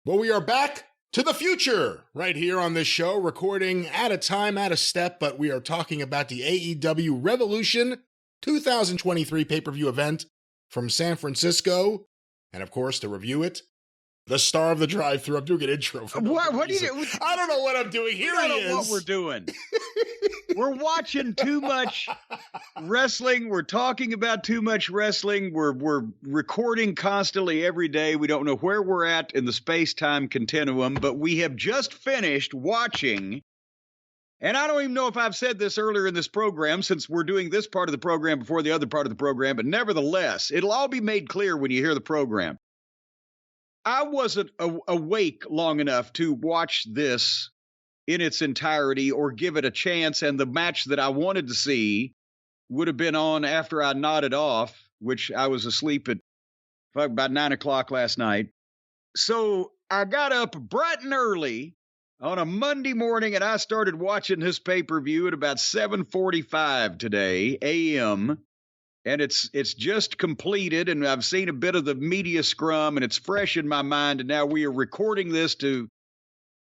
Well, we are back to the future right here on this show, recording at a time, at a step, but we are talking about the AEW Revolution 2023 pay-per-view event from San Francisco. And of course, to review it, the star of the drive-thru. I'm doing an intro for what are you doing? I don't know what I'm doing. Here he is. I don't know what we're doing. We're watching too much wrestling. We're talking about too much wrestling. We're recording constantly every day. We don't know where we're at in the space-time continuum, but we have just finished watching, and I don't even know if I've said this earlier in this program, since we're doing this part of the program before the other part of the program, but nevertheless, it'll all be made clear when you hear the program. I wasn't awake long enough to watch this in its entirety or give it a chance, and the match that I wanted to see would have been on after I nodded off, which I was asleep at about 9 o'clock last night. So I got up bright and early on a Monday morning, and I started watching this pay-per-view at about 7:45 today, a.m., and it's just completed, and I've seen a bit of the media scrum, and it's fresh in my mind, and now we are recording this to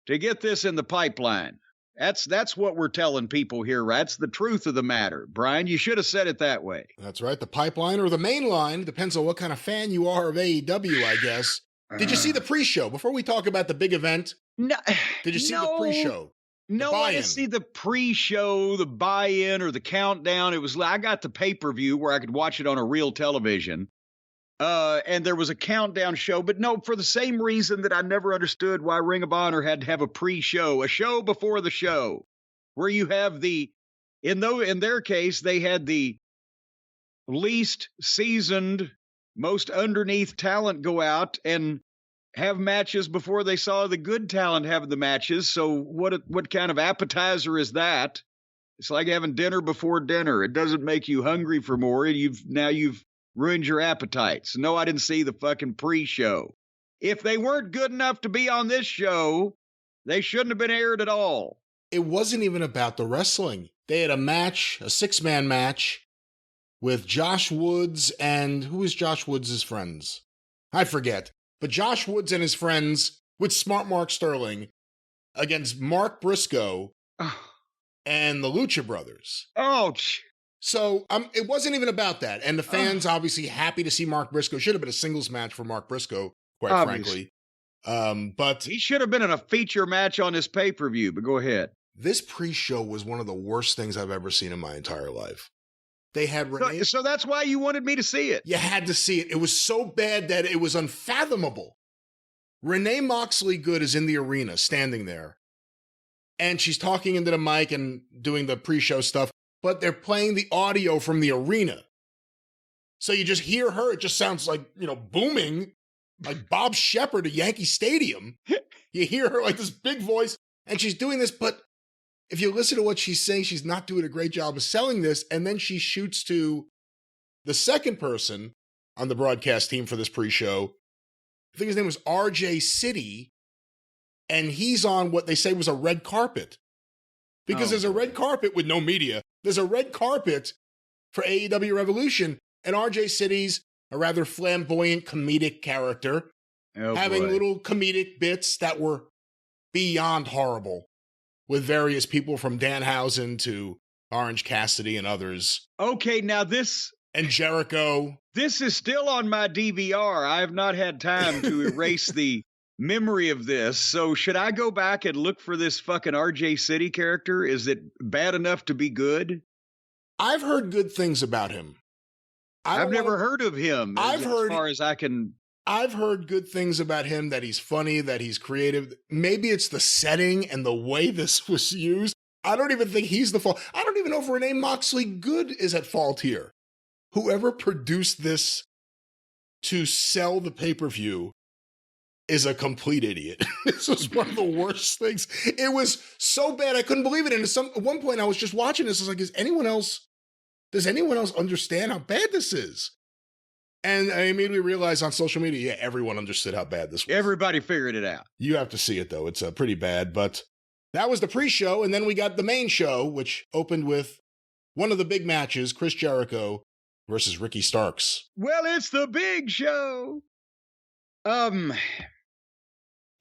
get this in the pipeline. That's what we're telling people here, right? That's the truth of the matter. Brian, you should have said it that way. That's right. The pipeline or the main line. Depends on what kind of fan you are of AEW, I guess. Did you see the pre-show? Before we talk about the big event, no, did you see the pre-show? No, I didn't see the pre-show, the buy-in, or the countdown. I got the pay-per-view where I could watch it on a real television. And there was a countdown show, but no, for the same reason that I never understood why Ring of Honor had to have a pre-show, a show before the show, where you have in their case, they had the least seasoned, most underneath talent go out and have matches before they saw the good talent have the matches. So what kind of appetizer is that? It's like having dinner before dinner. It doesn't make you hungry for more. You've ruined your appetites. No, I didn't see the fucking pre-show. If they weren't good enough to be on this show, they shouldn't have been aired at all. It wasn't even about the wrestling. They had a match, a 6-man match with Josh Woods and who is Josh Woods' friends? I forget. But Josh Woods and his friends with Smart Mark Sterling against Mark Briscoe and the Lucha Brothers. Oh, so it wasn't even about that. And the fans obviously happy to see Mark Briscoe. Should have been a singles match for Mark Briscoe, quite frankly. But he should have been in a feature match on this pay-per-view, but go ahead. This pre-show was one of the worst things I've ever seen in my entire life. They had Renee. So that's why you wanted me to see it. You had to see it. It was so bad that it was unfathomable. Renee Moxley Good is in the arena, standing there. And she's talking into the mic and doing the pre-show stuff. But they're playing the audio from the arena. So you just hear her. It just sounds like, booming, like Bob Shepard at Yankee Stadium. You hear her like this big voice, and she's doing this. But if you listen to what she's saying, she's not doing a great job of selling this. And then she shoots to the second person on the broadcast team for this pre-show. I think his name was RJ City. And he's on what they say was a red carpet. Because there's a red carpet with no media. There's a red carpet for AEW Revolution, and RJ City's a rather flamboyant comedic character, having little comedic bits that were beyond horrible with various people from Danhausen to Orange Cassidy and others. Okay, now this... And Jericho. This is still on my DVR. I have not had time to erase the memory of this. So should I go back and look for this fucking RJ City character? Is it bad enough to be good? I've heard good things about him. I've never heard of him as far as I can. I've heard good things about him, that he's funny, that he's creative. Maybe it's the setting and the way this was used. I don't even think he's the fault. I don't even know if Renee Moxley Good is at fault here. Whoever produced this to sell the pay-per-view is a complete idiot. This was one of the worst things. It was so bad, I couldn't believe it. And at one point, I was just watching this. I was like, does anyone else understand how bad this is? And I immediately realized on social media, everyone understood how bad this was. Everybody figured it out. You have to see it, though. It's pretty bad. But that was the pre-show, and then we got the main show, which opened with one of the big matches, Chris Jericho versus Ricky Starks. Well, it's the big show.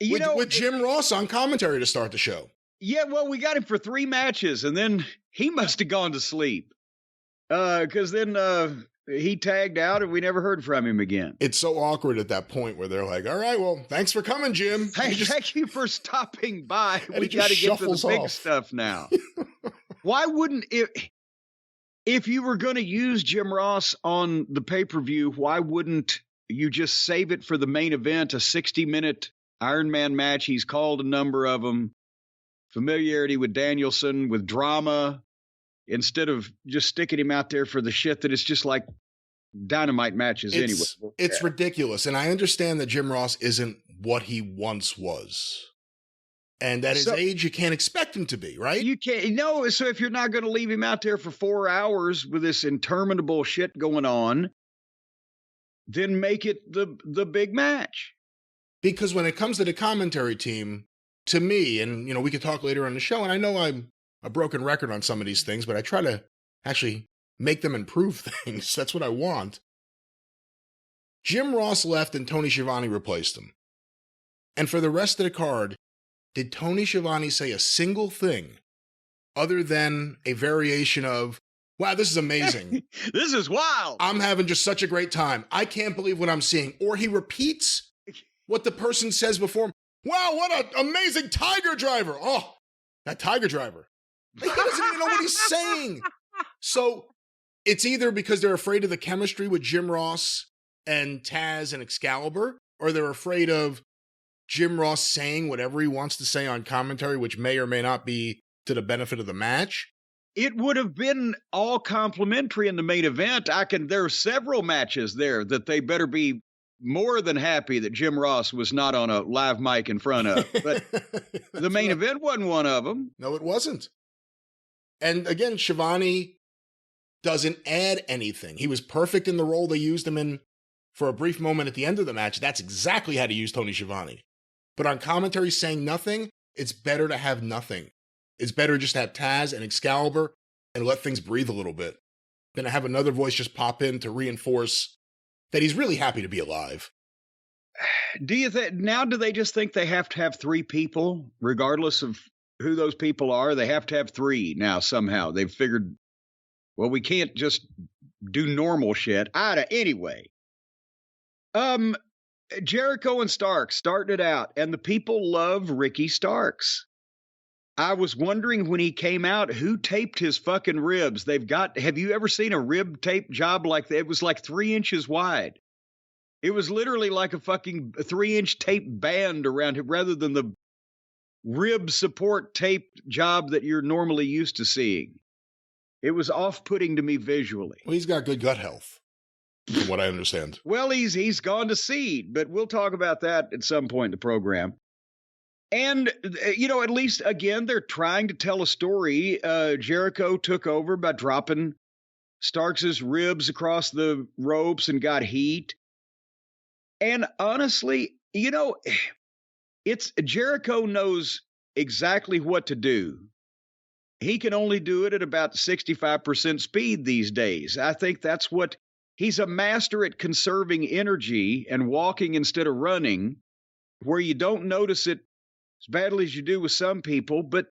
with Jim Ross on commentary to start the show. Yeah, well, we got him for 3 matches, and then he must have gone to sleep. Because then he tagged out, and we never heard from him again. It's so awkward at that point where they're like, all right, well, thanks for coming, Jim. Thank you for stopping by. We got to get to the big stuff now. Why wouldn't if you were going to use Jim Ross on the pay-per-view, why wouldn't you just save it for the main event, a 60-minute Iron Man match? He's called a number of them. Familiarity with Danielson, with drama, instead of just sticking him out there for the shit that it's just like Dynamite matches anyway. It's ridiculous. And I understand that Jim Ross isn't what he once was. And at his age, you can't expect him to be, right? You can't. No, so if you're not going to leave him out there for 4 hours with this interminable shit going on, then make it the big match. Because when it comes to the commentary team, to me, and we could talk later on the show, and I know I'm a broken record on some of these things, but I try to actually make them improve things. That's what I want. Jim Ross left and Tony Schiavone replaced him. And for the rest of the card, did Tony Schiavone say a single thing other than a variation of, wow, this is amazing. This is wild. I'm having just such a great time. I can't believe what I'm seeing. Or he repeats what the person says before him. Wow, what an amazing Tiger Driver. Oh, that Tiger Driver. Like, he doesn't even know what he's saying. So it's either because they're afraid of the chemistry with Jim Ross and Taz and Excalibur, or they're afraid of Jim Ross saying whatever he wants to say on commentary, which may or may not be to the benefit of the match. It would have been all complimentary in the main event. There are several matches there that they better be more than happy that Jim Ross was not on a live mic in front of. But the main event wasn't one of them. No, it wasn't. And again, Schiavone doesn't add anything. He was perfect in the role they used him in for a brief moment at the end of the match. That's exactly how to use Tony Schiavone. But on commentary saying nothing, it's better to have nothing. It's better just to have Taz and Excalibur and let things breathe a little bit than to have another voice just pop in to reinforce that he's really happy to be alive. Do you think now, do they just think they have to have 3 people, regardless of who those people are? They have to have 3 now somehow. They've figured, well, we can't just do normal shit. Anyway. Jericho and Starks started it out, and the people love Ricky Starks. I was wondering when he came out, who taped his fucking ribs? Have you ever seen a rib tape job like that? It was like 3 inches wide. It was literally like a fucking 3-inch tape band around him rather than the rib support tape job that you're normally used to seeing. It was off-putting to me visually. Well, he's got good gut health, from what I understand. Well, he's gone to seed, but we'll talk about that at some point in the program. And, at least, again, they're trying to tell a story. Jericho took over by dropping Starks' ribs across the ropes and got heat. And honestly, Jericho knows exactly what to do. He can only do it at about 65% speed these days. I think that's he's a master at conserving energy and walking instead of running, where you don't notice it as badly as you do with some people. But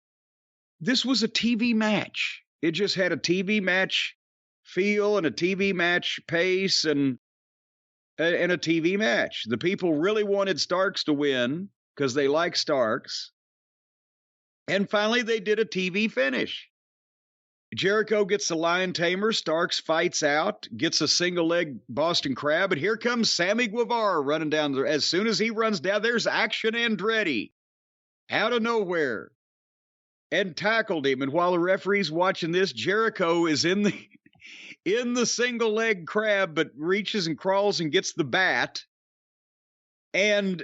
this was a TV match. It just had a TV match feel and a TV match pace and a TV match. The people really wanted Starks to win because they like Starks. And finally, they did a TV finish. Jericho gets the Lion Tamer. Starks fights out, gets a single leg Boston Crab. And here comes Sammy Guevara running down there. As soon as he runs down, there's Action Andretti out of nowhere and tackled him. And while the referee's watching this, Jericho is in the single leg crab, but reaches and crawls and gets the bat. And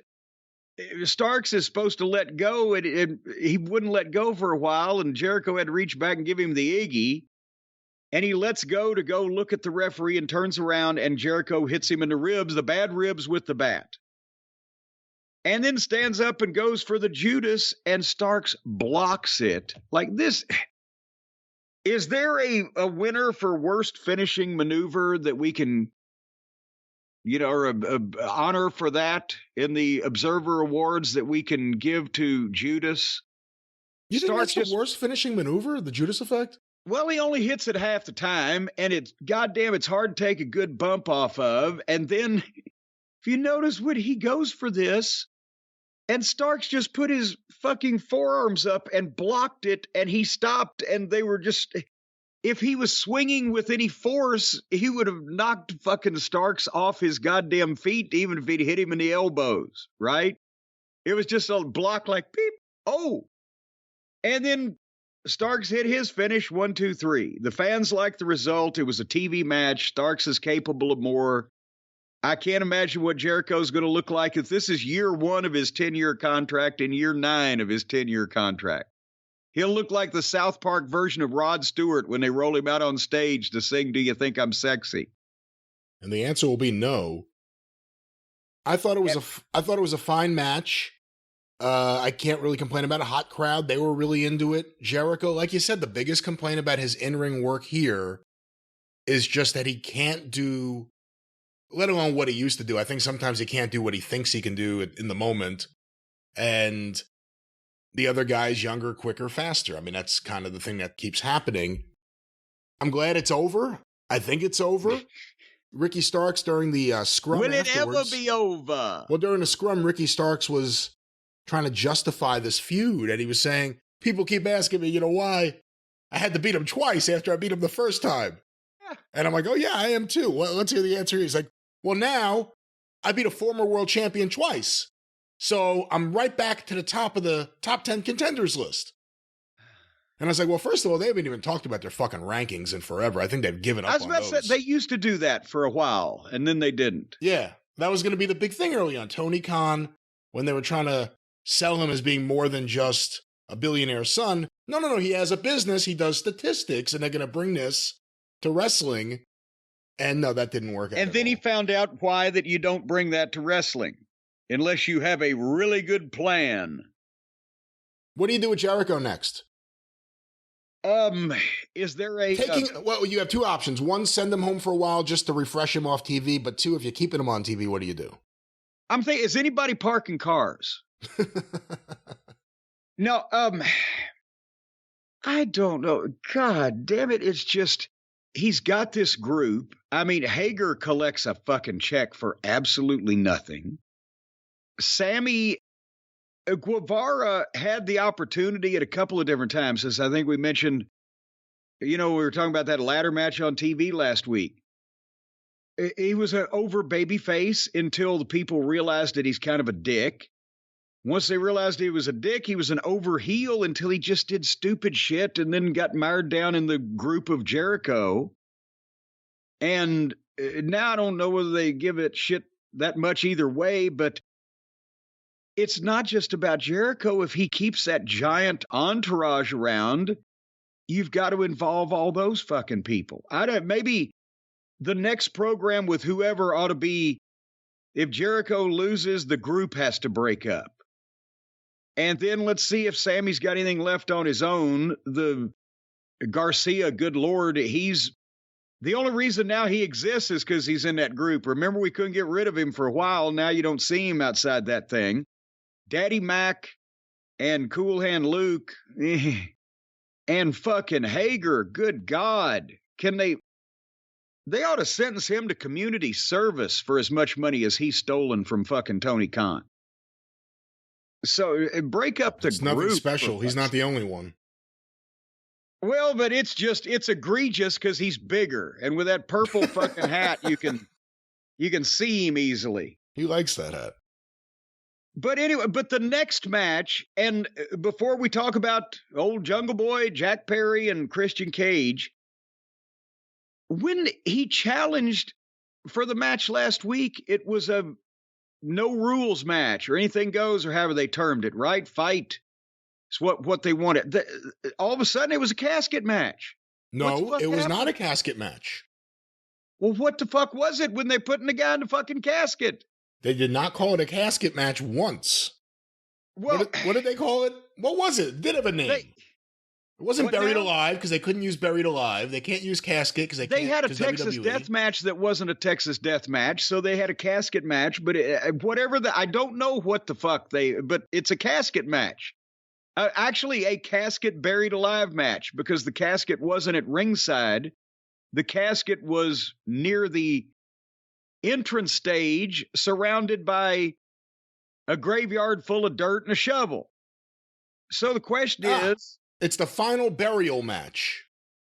Starks is supposed to let go, and he wouldn't let go for a while, and Jericho had to reach back and give him the Iggy. And he lets go to go look at the referee and turns around, and Jericho hits him in the ribs, the bad ribs, with the bat. And then stands up and goes for the Judas, and Starks blocks it. Like this. Is there a winner for worst finishing maneuver that we can or a honor for that in the Observer Awards that we can give to Judas. You think that's the worst finishing maneuver, the Judas effect? Well, he only hits it half the time, and it's hard to take a good bump off of. And then, if you notice when he goes for this, and Starks just put his fucking forearms up and blocked it, and he stopped, and they were just... If he was swinging with any force, he would have knocked fucking Starks off his goddamn feet, even if he'd hit him in the elbows, right? It was just a block like, beep, oh. And then Starks hit his finish, 1, 2, 3. The fans liked the result. It was a TV match. Starks is capable of more. I can't imagine what Jericho's going to look like if this is year 1 of his 10-year contract and year 9 of his 10-year contract. He'll look like the South Park version of Rod Stewart when they roll him out on stage to sing "Do You Think I'm Sexy?" And the answer will be no. I thought it was a fine match. I can't really complain about a hot crowd. They were really into it. Jericho, like you said, the biggest complaint about his in-ring work here is just that he can't do, let alone what he used to do. I think sometimes he can't do what he thinks he can do in the moment. And the other guy's younger, quicker, faster. I mean, that's kind of the thing that keeps happening. I'm glad it's over. I think it's over. Ricky Starks during the scrum Will it afterwards, ever be over? Well, during the scrum, Ricky Starks was trying to justify this feud, and he was saying, people keep asking me, why I had to beat him twice after I beat him the first time. Yeah. And I'm like, oh, yeah, I am too. Well, let's hear the answer. He's like, well, now I beat a former world champion twice. So I'm right back to the top of the top 10 contenders list. And I was like, well, first of all, they haven't even talked about their fucking rankings in forever. I think they've given up on those. I was about to say, they used to do that for a while, and then they didn't. Yeah, that was going to be the big thing early on. Tony Khan, when they were trying to sell him as being more than just a billionaire son. No, he has a business. He does statistics, and they're going to bring this to wrestling. And no, that didn't work out. And then he found out why that you don't bring that to wrestling. Unless you have a really good plan. What do you do with Jericho next? Is there a... Well, you have two options. One, send him home for a while just to refresh him off TV. But two, if you're keeping him on TV, what do you do? I'm thinking, is anybody parking cars? No, I don't know. God damn it. It's just, he's got this group. I mean, Hager collects a fucking check for absolutely nothing. Sammy Guevara had the opportunity at a couple of different times, as I think we mentioned, we were talking about that ladder match on TV last week. He was an over babyface until the people realized that he's kind of a dick. Once they realized he was a dick, he was an over heel until he just did stupid shit and then got mired down in the group of Jericho. And now I don't know whether they give it shit that much either way, but it's not just about Jericho. If he keeps that giant entourage around, you've got to involve all those fucking people. Maybe the next program with whoever ought to be, if Jericho loses, the group has to break up. And then let's see if Sammy's got anything left on his own. The Garcia, good Lord, he's the only reason now he exists is because he's in that group. Remember, we couldn't get rid of him for a while. Now you don't see him outside that thing. Daddy Mac and Cool Hand Luke and fucking Hager, good God. They ought to sentence him to community service for as much money as he's stolen from fucking Tony Khan. So break up the group. It's nothing special. He's not the only one. Well, but it's egregious because he's bigger. And with that purple fucking hat, you can see him easily. He likes that hat. But anyway, the next match, and before we talk about old Jungle Boy, Jack Perry, and Christian Cage, when he challenged for the match last week, it was a no rules match or anything goes or however they termed it, right? Fight. It's what they wanted. All of a sudden, it was a casket match. No, it was not a casket match. Well, what the fuck was it when they put the guy in the fucking casket? They did not call it a casket match once. Well, what did they call it? What was it? Did it have a name? It wasn't What Buried now? Alive because they couldn't use Buried Alive. They can't use Casket because They can't. had a 'cause Texas WWE. death match that wasn't a Texas death match, so they had a casket match. But whatever I don't know what the fuck but it's a casket match. Actually, a casket buried alive match because the casket wasn't at ringside. The casket was near the entrance stage, surrounded by a graveyard full of dirt and a shovel. So the question is, it's the final burial match.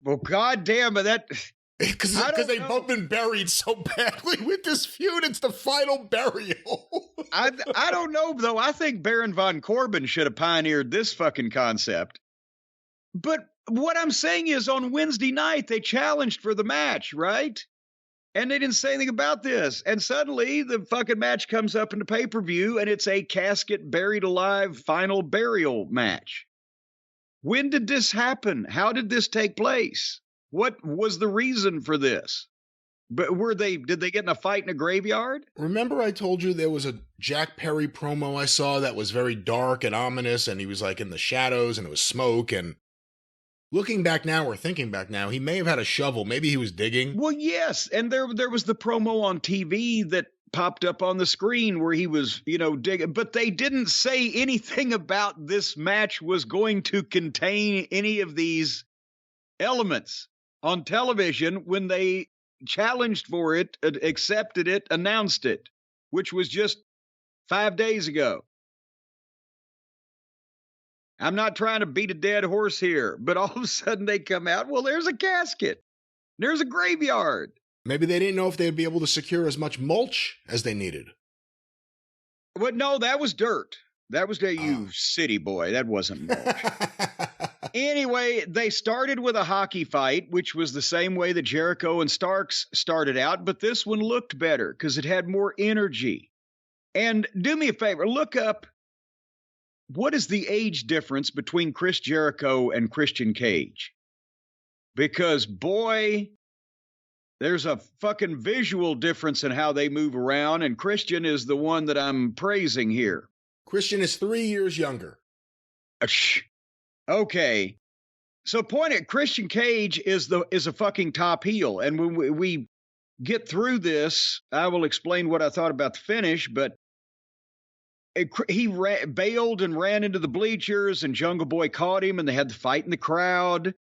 well, goddamn, that because they've both been buried so badly with this feud. It's the final burial. I don't know though. I think Baron von Corbin should have pioneered this fucking concept. But what I'm saying is, on Wednesday night they challenged for the match, right? And they didn't say anything about this. And suddenly the fucking match comes up in the pay-per-view and it's a casket buried alive final burial match. When did this happen? How did this take place? What was the reason for this? But did they get in a fight in a graveyard? Remember I told you there was a Jack Perry promo I saw that was very dark and ominous, and he was like in the shadows and it was smoke, and looking back now or thinking back now, he may have had a shovel. Maybe he was digging. Well, yes. And there was the promo on TV that popped up on the screen where he was, digging. But they didn't say anything about this match was going to contain any of these elements on television when they challenged for it, accepted it, announced it, which was just 5 days ago. I'm not trying to beat a dead horse here, but all of a sudden they come out, well, there's a casket. There's a graveyard. Maybe they didn't know if they'd be able to secure as much mulch as they needed. But no, that was dirt. That was you city boy. That wasn't mulch. Anyway, they started with a hockey fight, which was the same way that Jericho and Starks started out, but this one looked better because it had more energy. And do me a favor, look up, what is the age difference between Chris Jericho and Christian Cage? Because, boy, there's a fucking visual difference in how they move around, and Christian is the one that I'm praising here. Christian is 3 years younger. Okay. So Christian Cage is a fucking top heel, and when we get through this, I will explain what I thought about the finish, but he bailed and ran into the bleachers, and Jungle Boy caught him, and they had the fight in the crowd.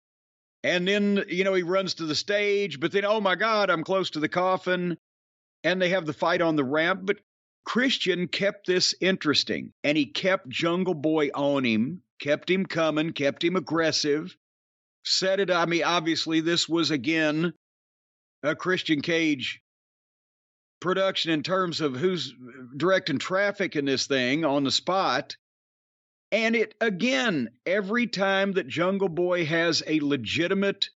And then, he runs to the stage, but then, oh my God, I'm close to the coffin. And they have the fight on the ramp. But Christian kept this interesting, and he kept Jungle Boy on him, kept him coming, kept him aggressive, set it. I mean, obviously, this was, again, a Christian Cage production in terms of who's directing traffic in this thing on the spot. And it, again, every time that Jungle Boy has a legitimate,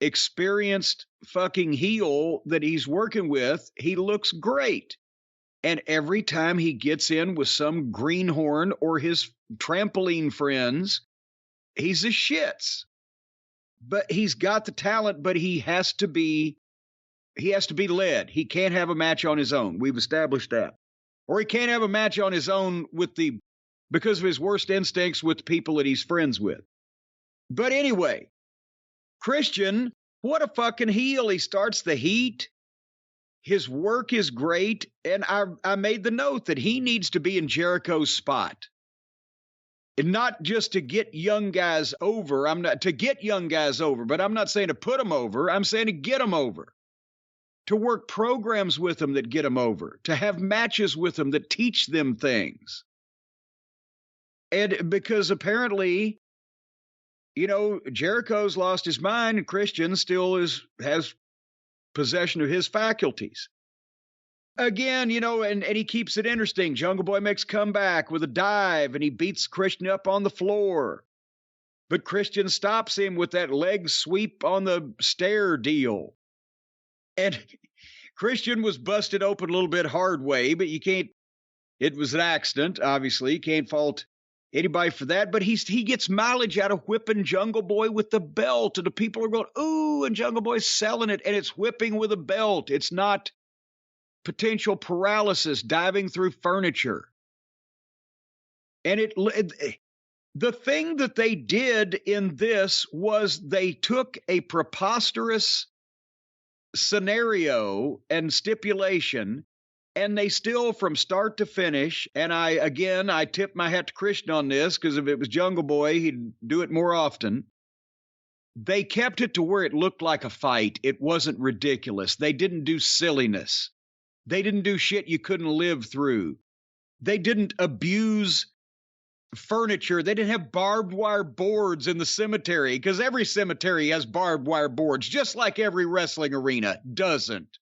experienced fucking heel that he's working with, he looks great. And every time he gets in with some greenhorn or his trampoline friends, he's a shits. But he's got the talent, but he has to be led. He can't have a match on his own. We've established that. Or he can't have a match on his own because of his worst instincts with the people that he's friends with. But anyway, Christian, what a fucking heel. He starts the heat. His work is great. And I made the note that he needs to be in Jericho's spot. And not just to get young guys over. I'm not to get young guys over, but I'm not saying to put them over. I'm saying to get them over. To work programs with them that get them over. To have matches with them that teach them things. And because apparently, Jericho's lost his mind and Christian still has possession of his faculties. Again, and he keeps it interesting. Jungle Boy makes a comeback with a dive and he beats Christian up on the floor. But Christian stops him with that leg sweep on the stair deal. And Christian was busted open a little bit hard way, but it was an accident, obviously. You can't fault anybody for that, but he gets mileage out of whipping Jungle Boy with the belt, and the people are going, ooh, and Jungle Boy's selling it, and it's whipping with a belt. It's not potential paralysis, diving through furniture. And The thing that they did in this was they took a preposterous scenario and stipulation, and they still, from start to finish, and I tip my hat to Christian on this, because if it was Jungle Boy, he'd do it more often. They kept it to where it looked like a fight. It wasn't ridiculous. They didn't do silliness. They didn't do shit you couldn't live through. They didn't abuse furniture. They didn't have barbed wire boards in the cemetery, because every cemetery has barbed wire boards, just like every wrestling arena doesn't.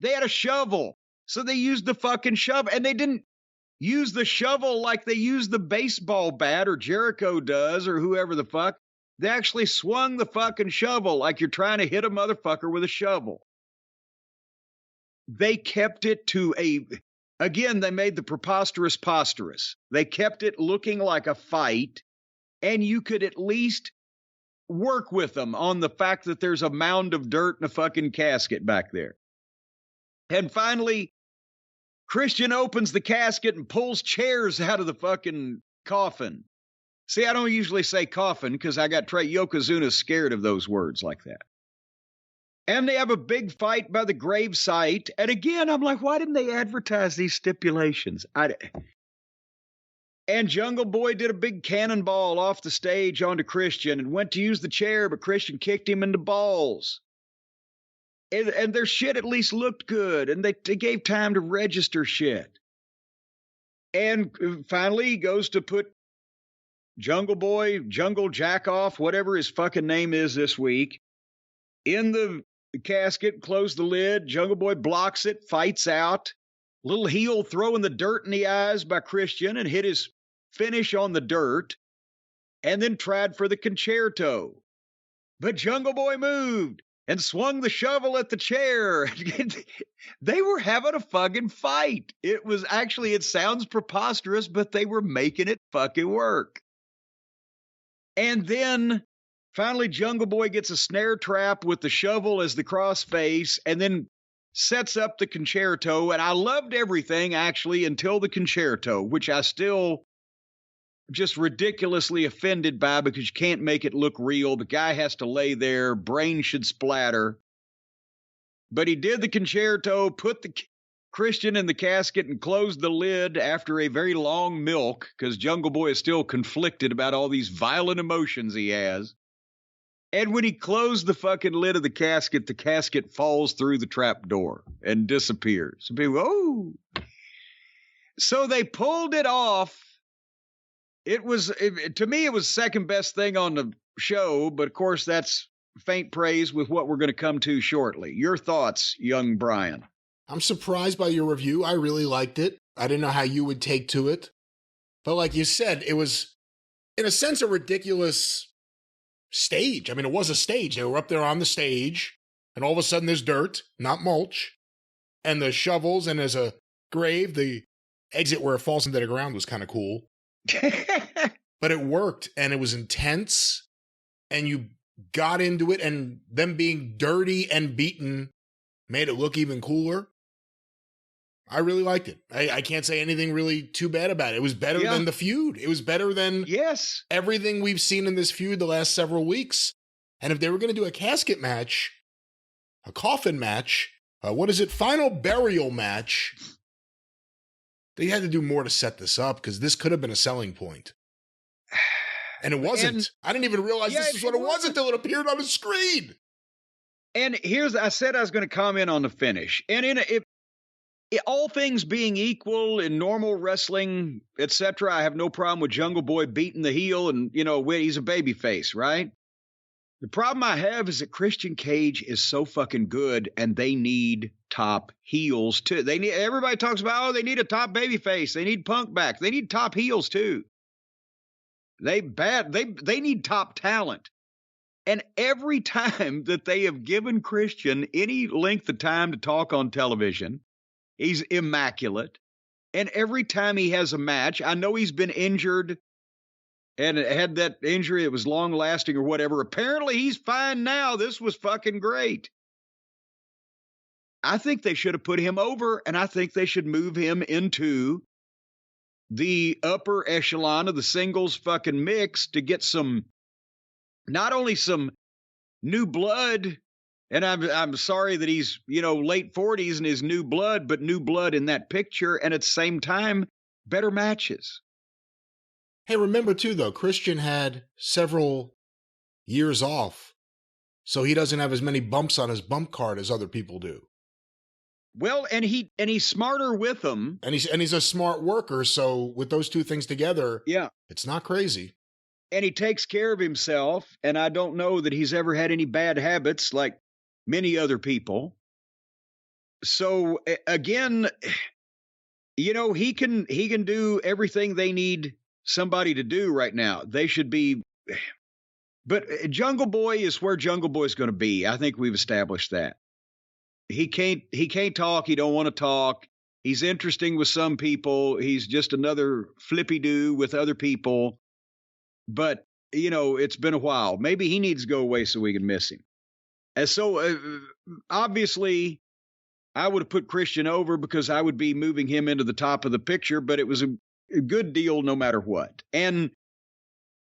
They had a shovel, so they used the fucking shovel, and they didn't use the shovel like they use the baseball bat or Jericho does or whoever the fuck. They actually swung the fucking shovel like you're trying to hit a motherfucker with a shovel. They kept it to again, they made the preposterous posterous. They kept it looking like a fight, and you could at least work with them on the fact that there's a mound of dirt and a fucking casket back there. And finally, Christian opens the casket and pulls chairs out of the fucking coffin. See, I don't usually say coffin because I got Trey Yokozuna scared of those words like that. And they have a big fight by the gravesite. And again, I'm like, why didn't they advertise these stipulations? And Jungle Boy did a big cannonball off the stage onto Christian and went to use the chair, but Christian kicked him in the balls. And their shit at least looked good, and they gave time to register shit. And finally, he goes to put Jungle Boy, Jungle Jackoff, whatever his fucking name is this week, in the casket, close the lid. Jungle Boy blocks it, fights out. Little heel throwing the dirt in the eyes by Christian and hit his finish on the dirt, and then tried for the concerto. But Jungle Boy moved and swung the shovel at the chair. They were having a fucking fight. It was actually, it sounds preposterous, but they were making it fucking work. And then finally Jungle Boy gets a snare trap with the shovel as the crossface and then sets up the concerto. And I loved everything actually until the concerto, which I still just ridiculously offended by because you can't make it look real. The guy has to lay there. Brain should splatter. But he did the concerto, put the Christian in the casket and closed the lid after a very long milk because Jungle Boy is still conflicted about all these violent emotions he has. And when he closed the fucking lid of the casket falls through the trap door and disappears. And people go, oh. So they pulled it off. To me, it was second best thing on the show, but of course that's faint praise with what we're going to come to shortly. Your thoughts, young Brian? I'm surprised by your review. I really liked it. I didn't know how you would take to it. But like you said, it was, in a sense, a ridiculous stage. I mean, it was a stage. They were up there on the stage, and all of a sudden there's dirt, not mulch, and the shovels, and there's a grave. The exit where it falls into the ground was kind of cool. But it worked, and it was intense, and you got into it, and them being dirty and beaten made it look even cooler. I really liked it. I can't say anything really too bad about it. It was better than the feud. It was better than everything we've seen in this feud the last several weeks. And if they were going to do a casket match, a coffin match, final burial match, they had to do more to set this up because this could have been a selling point. And it wasn't. I didn't even realize this is what it was until it appeared on the screen. And I said I was going to comment on the finish. And all things being equal in normal wrestling, etc., I have no problem with Jungle Boy beating the heel and, he's a babyface, right? The problem I have is that Christian Cage is so fucking good and they need top heels too. Everybody talks about, they need a top babyface. They need Punk back. They need top heels too. They need top talent. And every time that they have given Christian any length of time to talk on television, he's immaculate. And every time he has a match, I know he's been injured and had that injury that was long lasting or whatever. Apparently he's fine now. This was fucking great. I think they should have put him over, and I think they should move him into the upper echelon of the singles fucking mix to get not only some new blood, and I'm sorry that he's, late 40s and his new blood, but new blood in that picture, and at the same time, better matches. Hey, remember too, though, Christian had several years off, so he doesn't have as many bumps on his bump card as other people do. Well, and he's smarter with them. And he's a smart worker, so with those two things together, yeah, it's not crazy. And he takes care of himself, and I don't know that he's ever had any bad habits like many other people. So again, he can do everything they need somebody to do right now. They should be, but Jungle Boy is where Jungle Boy is going to be. I think we've established that. He can't talk. He don't want to talk. He's interesting with some people. He's just another flippy-doo with other people. But, it's been a while. Maybe he needs to go away so we can miss him. And so, obviously, I would have put Christian over because I would be moving him into the top of the picture, but it was a good deal no matter what. And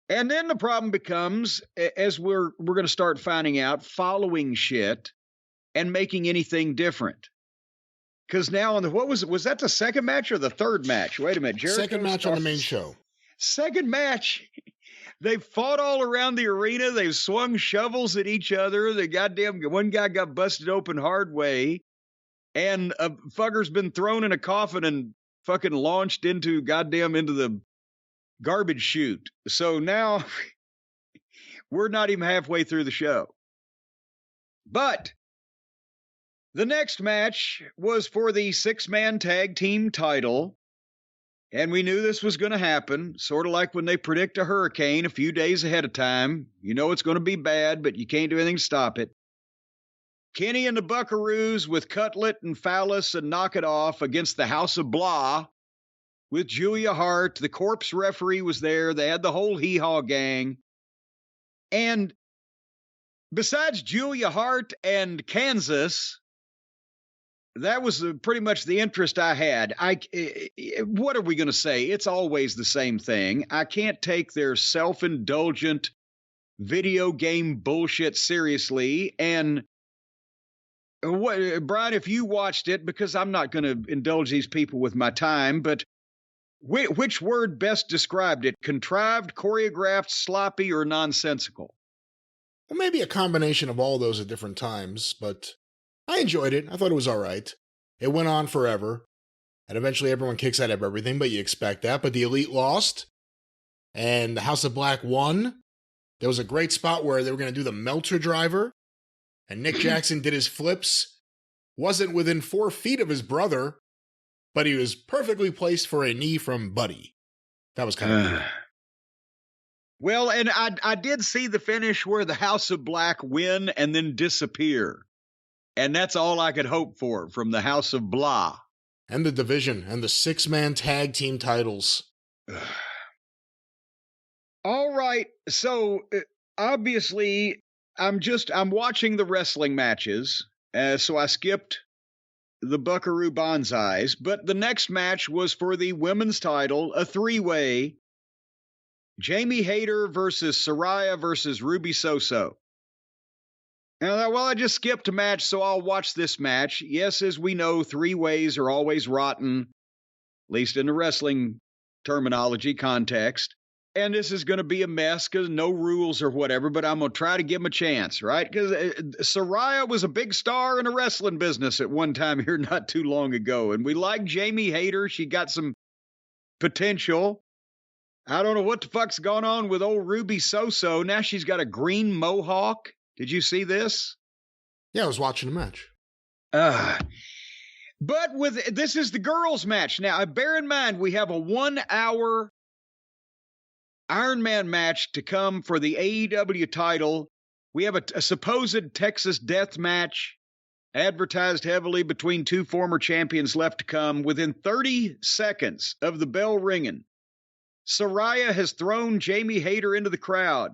then the problem becomes, as we're going to start finding out, following shit and making anything different. Because now was that the second match or the third match? Wait a minute. Jericho second match on the main show. Second match. They've fought all around the arena. They've swung shovels at each other. One guy got busted open hard way. And a fucker's been thrown in a coffin and fucking launched into the garbage chute. So now we're not even halfway through the show. But the next match was for the 6-man tag team title. And we knew this was going to happen, sort of like when they predict a hurricane a few days ahead of time. You know it's going to be bad, but you can't do anything to stop it. Kenny and the Buckaroos with Cutlet and Phallus and Knock It Off against the House of Blah with Julia Hart. The Corpse referee was there. They had the whole hee-haw gang. And besides Julia Hart and Kansas, that was pretty much the interest I had. What are we going to say? It's always the same thing. I can't take their self-indulgent video game bullshit seriously. And Brian, if you watched it, because I'm not going to indulge these people with my time, but which word best described it? Contrived, choreographed, sloppy, or nonsensical? Well, maybe a combination of all those at different times, but I enjoyed it. I thought it was all right. It went on forever, and eventually everyone kicks out of everything, but you expect that. But the Elite lost, and the House of Black won. There was a great spot where they were going to do the Meltzer driver, and Nick Jackson did his flips. Wasn't within 4 feet of his brother, but he was perfectly placed for a knee from Buddy. That was kind of cool. Well, and I did see the finish where the House of Black win and then disappear. And that's all I could hope for from the House of Blah. And the division and the 6-man tag team titles. All right. So obviously I'm watching the wrestling matches. So I skipped the Buckaroo Banzais, but the next match was for the women's title, a 3-way. Jamie Hayter versus Saraya versus Ruby Soso. Now, well, I just skipped a match, so I'll watch this match. Yes, as we know, 3-ways are always rotten, at least in the wrestling terminology context. And this is going to be a mess because no rules or whatever, but I'm going to try to give him a chance, right? Because Saraya was a big star in the wrestling business at one time here not too long ago. And we like Jamie Hayter. She got some potential. I don't know what the fuck's going on with old Ruby Soso. Now she's got a green mohawk. Did you see this? Yeah, I was watching the match. But this is the girls' match. Now, bear in mind, we have a 1-hour Iron Man match to come for the AEW title. We have a supposed Texas death match advertised heavily between 2 former champions left to come. Within 30 seconds of the bell ringing, Saraya has thrown Jamie Hayter into the crowd.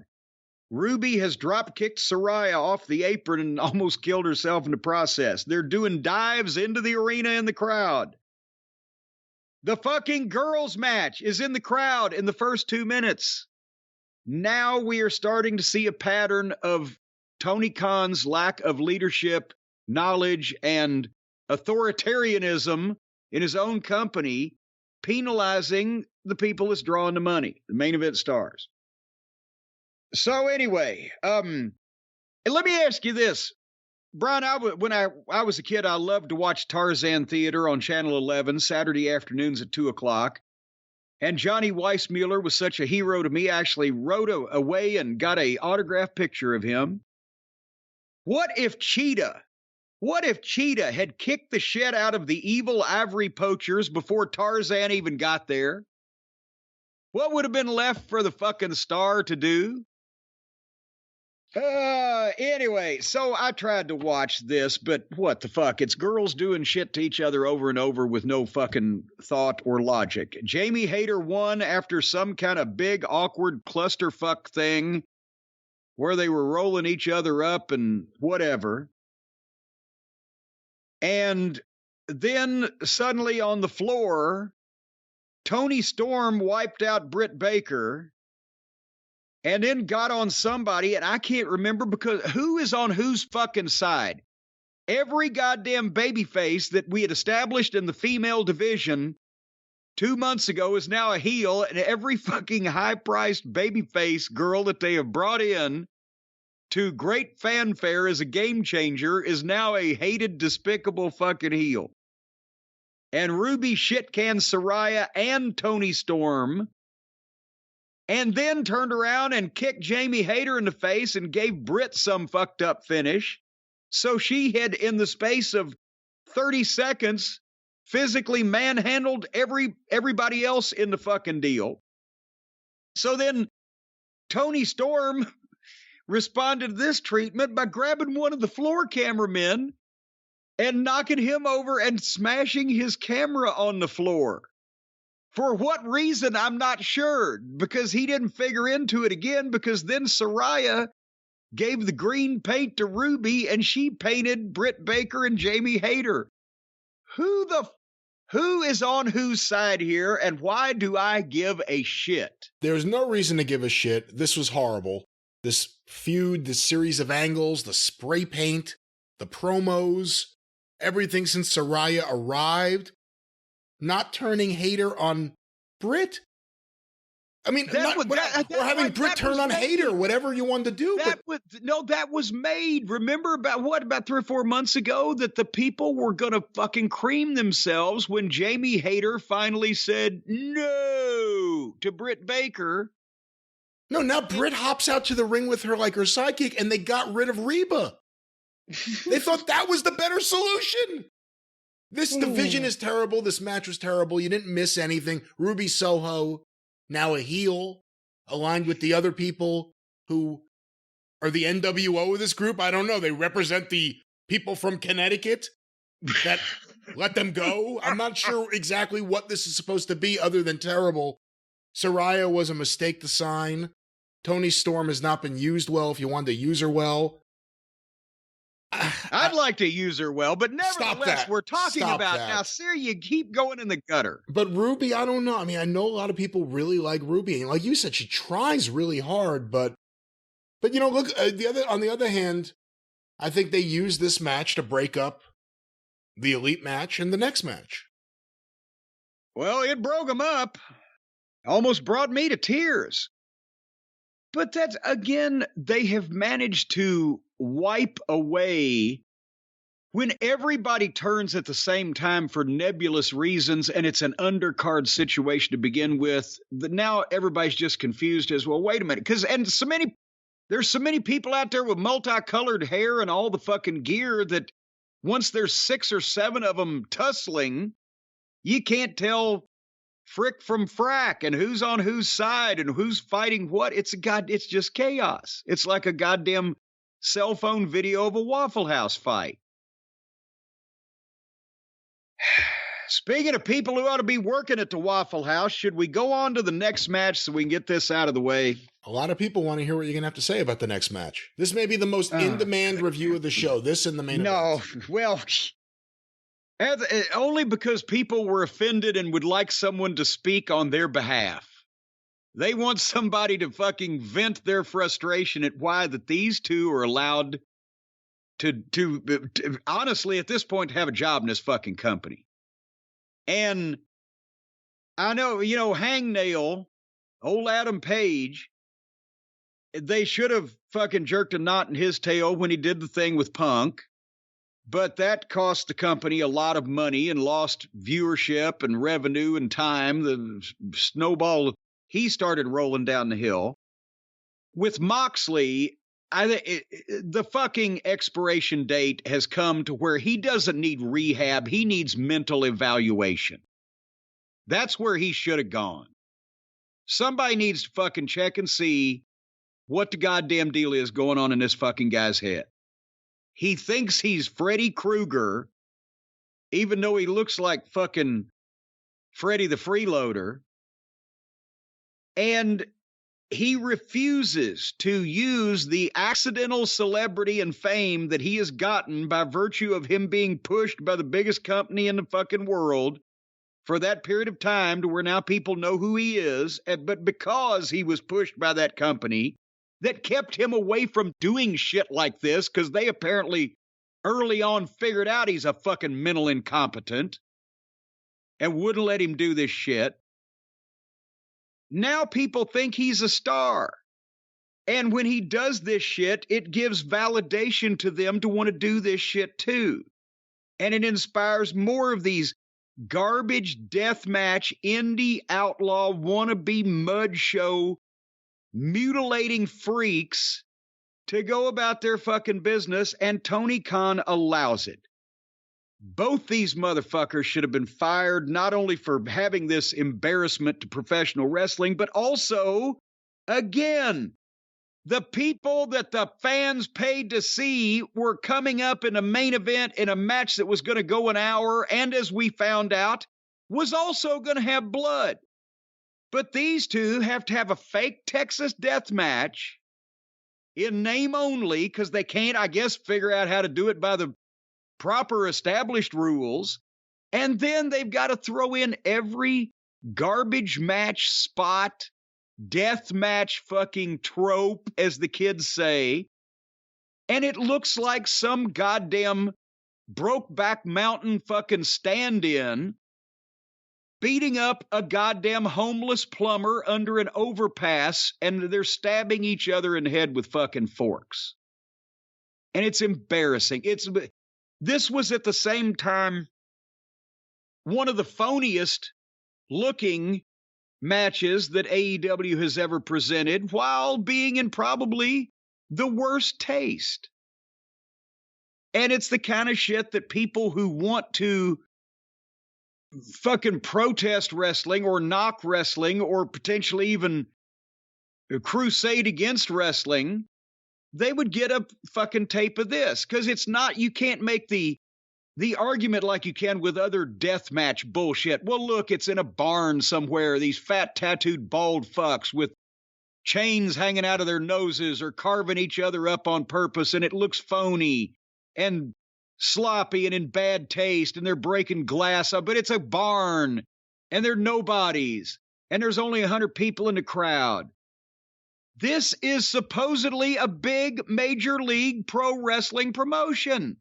Ruby has drop-kicked Saraya off the apron and almost killed herself in the process. They're doing dives into the arena and the crowd. The fucking girls match is in the crowd in the first 2 minutes. Now we are starting to see a pattern of Tony Khan's lack of leadership, knowledge, and authoritarianism in his own company, penalizing the people that's drawing the money, the main event stars. So anyway, let me ask you this. Brian, when I was a kid, I loved to watch Tarzan Theater on Channel 11, Saturday afternoons at 2 o'clock. And Johnny Weissmuller was such a hero to me, I actually wrote away and got an autographed picture of him. What if Cheetah had kicked the shit out of the evil ivory poachers before Tarzan even got there? What would have been left for the fucking star to do? Anyway, so I tried to watch this, but what the fuck? It's girls doing shit to each other over and over with no fucking thought or logic. Jamie Hayter won after some kind of big, awkward clusterfuck thing where they were rolling each other up and whatever. And then suddenly on the floor, Tony Storm wiped out Britt Baker and then got on somebody, and I can't remember because who is on whose fucking side? Every goddamn babyface that we had established in the female division 2 months ago is now a heel, and every fucking high-priced babyface girl that they have brought in to great fanfare as a game changer is now a hated, despicable fucking heel. And Ruby Shitcan Saraya and Tony Storm, and then turned around and kicked Jamie Hayter in the face and gave Britt some fucked up finish. So she had, in the space of 30 seconds, physically manhandled everybody else in the fucking deal. So then Tony Storm responded to this treatment by grabbing one of the floor cameramen and knocking him over and smashing his camera on the floor. For what reason, I'm not sure, because he didn't figure into it again, because then Saraya gave the green paint to Ruby and she painted Britt Baker and Jamie Hayter. Who is on whose side here, and why do I give a shit? There's no reason to give a shit. This was horrible. This feud, this series of angles, the spray paint, the promos, everything since Saraya arrived. Not turning Hayter on Britt? I mean, or having Britt turn on Hayter, whatever you wanted to do. That was made. Remember about 3 or 4 months ago that the people were going to fucking cream themselves when Jamie Hayter finally said no to Britt Baker. No, now Britt hops out to the ring with her like her sidekick, and they got rid of Reba. They thought that was the better solution. This division is terrible. This match was terrible. You didn't miss anything. Ruby Soho, now a heel, aligned with the other people who are the NWO of this group. I don't know. They represent the people from Connecticut that let them go. I'm not sure exactly what this is supposed to be other than terrible. Saraya was a mistake to sign. Tony Storm has not been used well if you wanted to use her well. I'd like to use her well, but nevertheless, we're talking about now. Sir, you keep going in the gutter. But Ruby, I don't know. I mean, I know a lot of people really like Ruby, and like you said, she tries really hard. But you know, look, on the other hand, I think they used this match to break up the Elite match and the next match. Well, it broke them up. Almost brought me to tears. But that's, again, they have managed to wipe away when everybody turns at the same time for nebulous reasons and it's an undercard situation to begin with. Now everybody's just confused as, well, wait a minute. There's so many people out there with multicolored hair and all the fucking gear that once there's 6 or 7 of them tussling, you can't tell frick from frack and who's on whose side and who's fighting what. It's just chaos. It's like a goddamn cell phone video of a Waffle House fight. Speaking of people who ought to be working at the Waffle House, should we go on to the next match so we can get this out of the way? A lot of people want to hear what you're going to have to say about the next match. This may be the most in-demand review of the show. This and the main event. No, well, Only because people were offended and would like someone to speak on their behalf. They want somebody to fucking vent their frustration at why that these two are allowed to honestly, at this point, have a job in this fucking company. And I know, Hangnail, old Adam Page, they should have fucking jerked a knot in his tail when he did the thing with Punk. But that cost the company a lot of money and lost viewership and revenue and time. The snowball, he started rolling down the hill. With Moxley, the fucking expiration date has come to where he doesn't need rehab. He needs mental evaluation. That's where he should have gone. Somebody needs to fucking check and see what the goddamn deal is going on in this fucking guy's head. He thinks he's Freddy Krueger, even though he looks like fucking Freddy the Freeloader. And he refuses to use the accidental celebrity and fame that he has gotten by virtue of him being pushed by the biggest company in the fucking world for that period of time to where now people know who he is. But because he was pushed by that company, that kept him away from doing shit like this, because they apparently early on figured out he's a fucking mental incompetent and wouldn't let him do this shit. Now people think he's a star. And when he does this shit, it gives validation to them to want to do this shit too. And it inspires more of these garbage deathmatch, indie outlaw, wannabe mud show mutilating freaks to go about their fucking business, and Tony Khan allows it. Both these motherfuckers should have been fired, not only for having this embarrassment to professional wrestling, but also, again, the people that the fans paid to see were coming up in a main event in a match that was going to go an hour, and as we found out, was also going to have blood. But these two have to have a fake Texas death match in name only, because they can't, I guess, figure out how to do it by the proper established rules. And then they've got to throw in every garbage match spot, death match fucking trope, as the kids say. And it looks like some goddamn Brokeback Mountain fucking stand-in beating up a goddamn homeless plumber under an overpass, and they're stabbing each other in the head with fucking forks. And it's embarrassing. This was at the same time one of the phoniest looking matches that AEW has ever presented, while being in probably the worst taste. And it's the kind of shit that people who want to fucking protest wrestling or knock wrestling or potentially even crusade against wrestling, they would get a fucking tape of this. Because it's not, you can't make the argument like you can with other deathmatch bullshit. Well, look, it's in a barn somewhere. These fat tattooed bald fucks with chains hanging out of their noses are carving each other up on purpose, and it looks phony and sloppy and in bad taste, and they're breaking glass up, but it's a barn and they're nobodies and there's only 100 people in the crowd. This is supposedly a big major league pro wrestling promotion,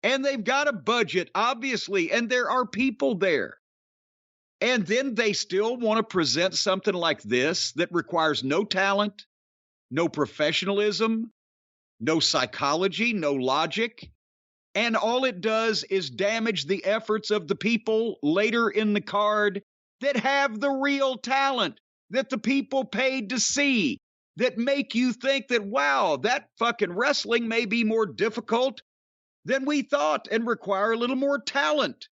and they've got a budget, obviously, and there are people there. And then they still want to present something like this that requires no talent, no professionalism, no psychology, no logic. And all it does is damage the efforts of the people later in the card that have the real talent, that the people paid to see, that make you think that, wow, that fucking wrestling may be more difficult than we thought and require a little more talent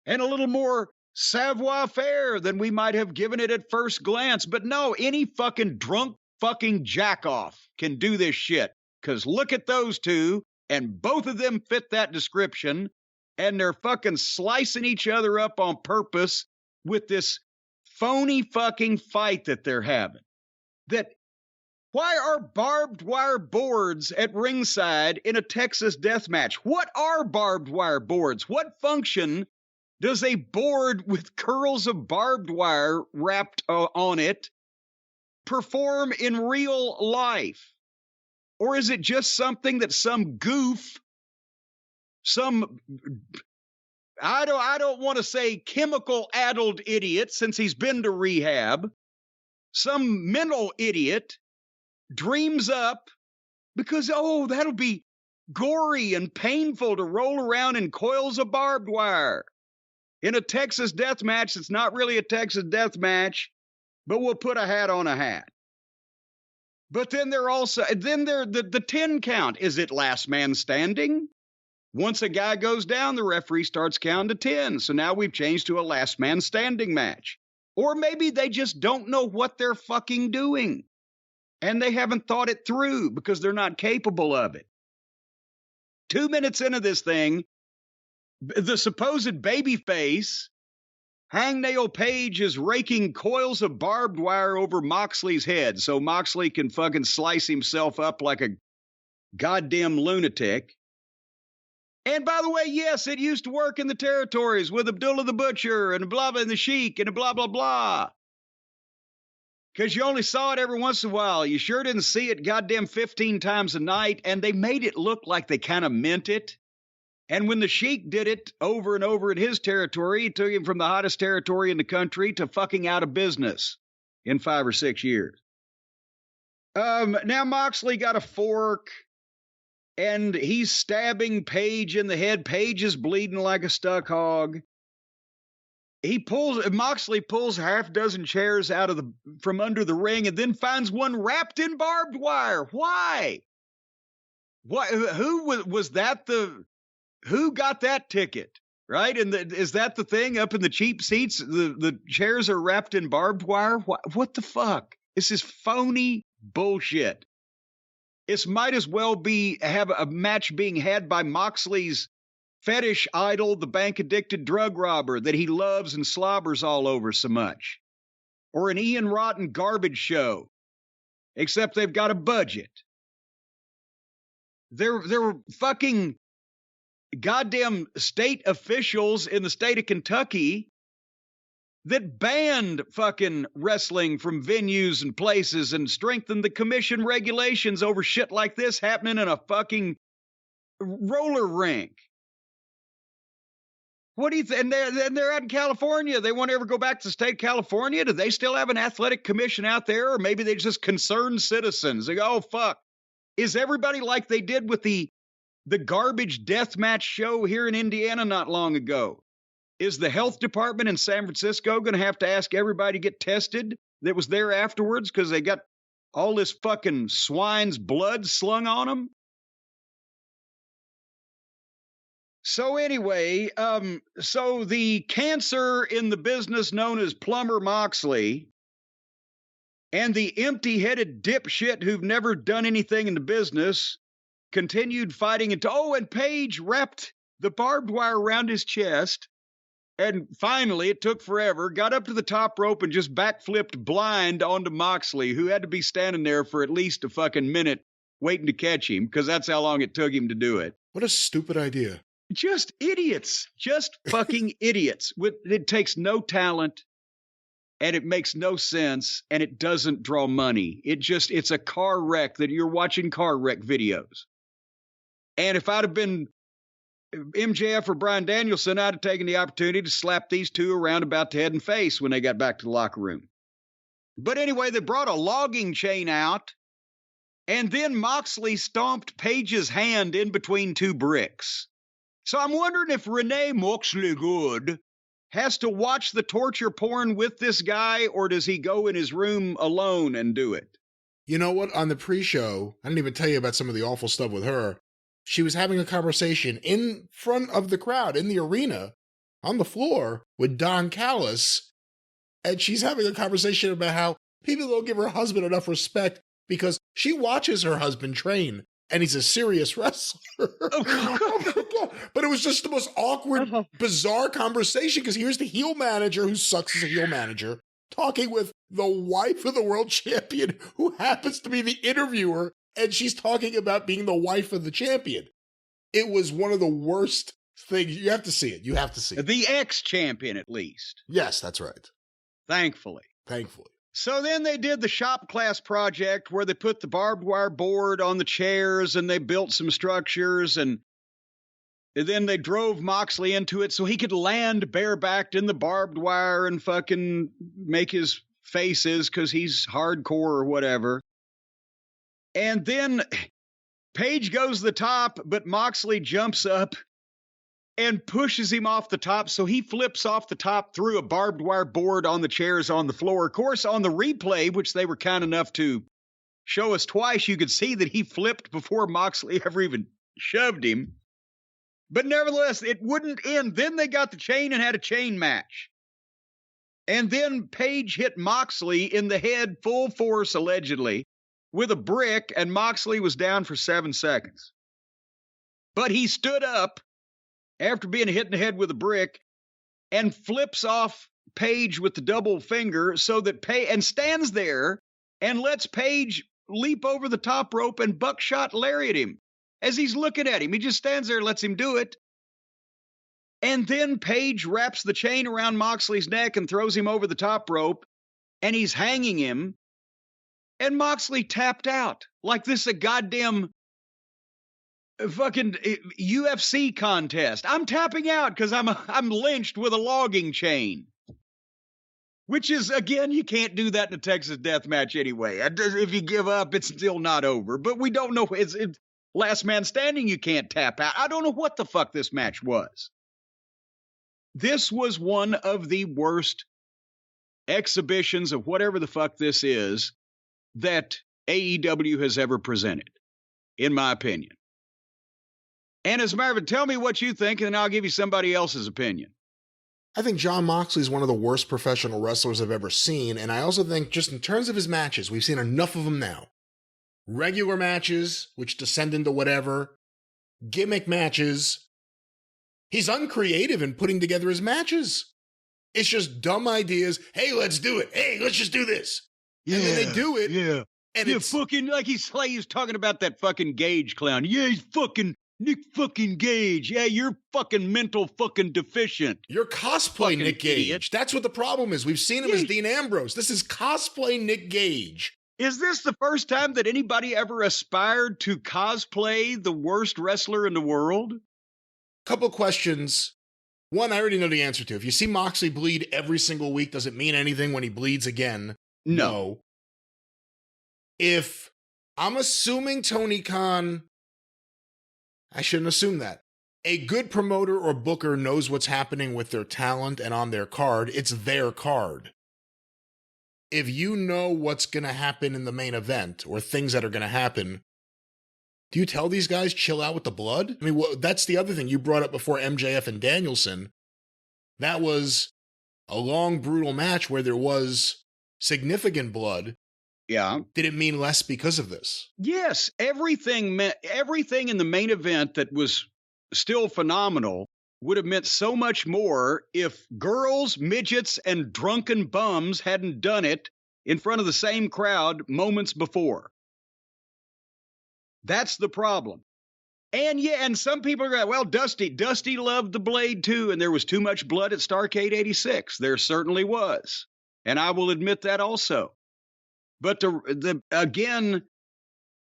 and a little more savoir-faire than we might have given it at first glance. But no, any fucking drunk fucking jackoff can do this shit. Because look at those two, and both of them fit that description, and they're fucking slicing each other up on purpose with this phony fucking fight that they're having. That Why are barbed wire boards at ringside in a Texas death match? What are barbed wire boards? What function does a board with curls of barbed wire wrapped on it perform in real life? Or is it just something that some goof, I don't want to say chemical-addled idiot since he's been to rehab, some mental idiot dreams up because, that'll be gory and painful to roll around in coils of barbed wire in a Texas death match. It's not really a Texas death match, but we'll put a hat on a hat. But then the 10 count. Is it last man standing? Once a guy goes down, the referee starts counting to 10. So now we've changed to a last man standing match. Or maybe they just don't know what they're fucking doing. And they haven't thought it through because they're not capable of it. 2 minutes into this thing, the supposed babyface, Hangnail Page, is raking coils of barbed wire over Moxley's head so Moxley can fucking slice himself up like a goddamn lunatic. And by the way, yes, it used to work in the territories with Abdullah the Butcher and blah blah and the Sheik and blah blah blah. Because you only saw it every once in a while. You sure didn't see it goddamn 15 times a night, and they made it look like they kind of meant it. And when the Sheik did it over and over in his territory, he took him from the hottest territory in the country to fucking out of business in 5 or 6 years. Now Moxley got a fork, and he's stabbing Page in the head. Page is bleeding like a stuck hog. Moxley pulls half dozen chairs from under the ring and then finds one wrapped in barbed wire. Why? Who was that? Who got that ticket? Right? And is that the thing up in the cheap seats? The chairs are wrapped in barbed wire. What the fuck? This is phony bullshit. It might as well have a match being had by Moxley's fetish idol, the bank-addicted drug robber that he loves and slobbers all over so much. Or an Ian Rotten garbage show. Except they've got a budget. There were fucking goddamn state officials in the state of Kentucky that banned fucking wrestling from venues and places and strengthened the commission regulations over shit like this happening in a fucking roller rink. What do you think? And they're out in California. They won't ever go back to the state of California. Do they still have an athletic commission out there? Or maybe they're just concerned citizens. They go, oh, fuck. Is everybody like they did with the garbage death match show here in Indiana not long ago? Is the health department in San Francisco going to have to ask everybody to get tested that was there afterwards because they got all this fucking swine's blood slung on them? So anyway, so the cancer in the business known as Plumber Moxley and the empty-headed dipshit who've never done anything in the business continued fighting and Page wrapped the barbed wire around his chest, and finally, it took forever, got up to the top rope and just backflipped blind onto Moxley, who had to be standing there for at least a fucking minute waiting to catch him, because that's how long it took him to do it. What a stupid idea. Just idiots. Just fucking idiots. It takes no talent, and it makes no sense, and it doesn't draw money. It's a car wreck that you're watching car wreck videos. And if I'd have been MJF or Bryan Danielson, I'd have taken the opportunity to slap these two around about the head and face when they got back to the locker room. But anyway, they brought a logging chain out, and then Moxley stomped Page's hand in between two bricks. So I'm wondering if Renee Moxley Good has to watch the torture porn with this guy, or does he go in his room alone and do it? You know what? On the pre-show, I didn't even tell you about some of the awful stuff with her. She was having a conversation in front of the crowd, in the arena, on the floor, with Don Callis. And she's having a conversation about how people don't give her husband enough respect because she watches her husband train. And he's a serious wrestler. Oh my God. But it was just the most awkward, bizarre conversation because here's the heel manager who sucks as a heel manager. talking with the wife of the world champion who happens to be the interviewer, and she's talking about being the wife of the champion. It was one of the worst things. You have to see it. You have to see it. The ex-champion, at least. Yes, that's right. Thankfully. So then they did the shop class project where they put the barbed wire board on the chairs and they built some structures, and then they drove Moxley into it so he could land barebacked in the barbed wire and fucking make his faces because he's hardcore or whatever. And then Page goes to the top, but Moxley jumps up and pushes him off the top, so he flips off the top through a barbed wire board on the chairs on the floor. Of course, on the replay, which they were kind enough to show us twice, you could see that he flipped before Moxley ever even shoved him. But nevertheless, it wouldn't end. Then they got the chain and had a chain match. And then Page hit Moxley in the head full force, allegedly, with a brick, and Moxley was down for 7 seconds. But he stood up after being hit in the head with a brick and flips off Page with the double finger so that Page, and stands there and lets Page leap over the top rope and buckshot lariat him as he's looking at him. He just stands there and lets him do it. And then Page wraps the chain around Moxley's neck and throws him over the top rope, and he's hanging him, and Moxley tapped out like this is a goddamn fucking UFC contest. I'm tapping out because I'm lynched with a logging chain. Which is, again, you can't do that in a Texas death match anyway. If you give up, it's still not over. But we don't know. It's last man standing, you can't tap out. I don't know what the fuck this match was. This was one of the worst exhibitions of whatever the fuck this is that AEW has ever presented, in my opinion. And as Marvin, tell me what you think, and then I'll give you somebody else's opinion. I think Jon Moxley is one of the worst professional wrestlers I've ever seen, and I also think just in terms of his matches, we've seen enough of them now. Regular matches, which descend into whatever, gimmick matches. He's uncreative in putting together his matches. It's just dumb ideas. Hey, let's do it. Hey, let's just do this. Yeah, and then they do it. Yeah. And yeah, it's fucking like he's talking about that fucking Gage clown. Yeah, he's fucking Nick fucking Gage. Yeah, you're fucking mental fucking deficient. You're cosplay fucking Nick Gage. Idiot. That's what the problem is. We've seen him as Dean Ambrose. This is cosplay Nick Gage. Is this the first time that anybody ever aspired to cosplay the worst wrestler in the world? Couple questions. One, I already know the answer to. If you see Moxley bleed every single week, does it mean anything when he bleeds again? No. If I'm assuming Tony Khan, I shouldn't assume that. A good promoter or booker knows what's happening with their talent and on their card. It's their card. If you know what's going to happen in the main event or things that are going to happen, do you tell these guys chill out with the blood? I mean, that's the other thing you brought up before, MJF and Danielson. That was a long, brutal match where there was significant blood. Yeah. Did it mean less because of this? Yes. Everything in the main event that was still phenomenal would have meant so much more if girls, midgets, and drunken bums hadn't done it in front of the same crowd moments before. That's the problem. And yeah, and some people are going, well, Dusty loved the blade too, and there was too much blood at Starrcade 86. There certainly was. And I will admit that also. But again,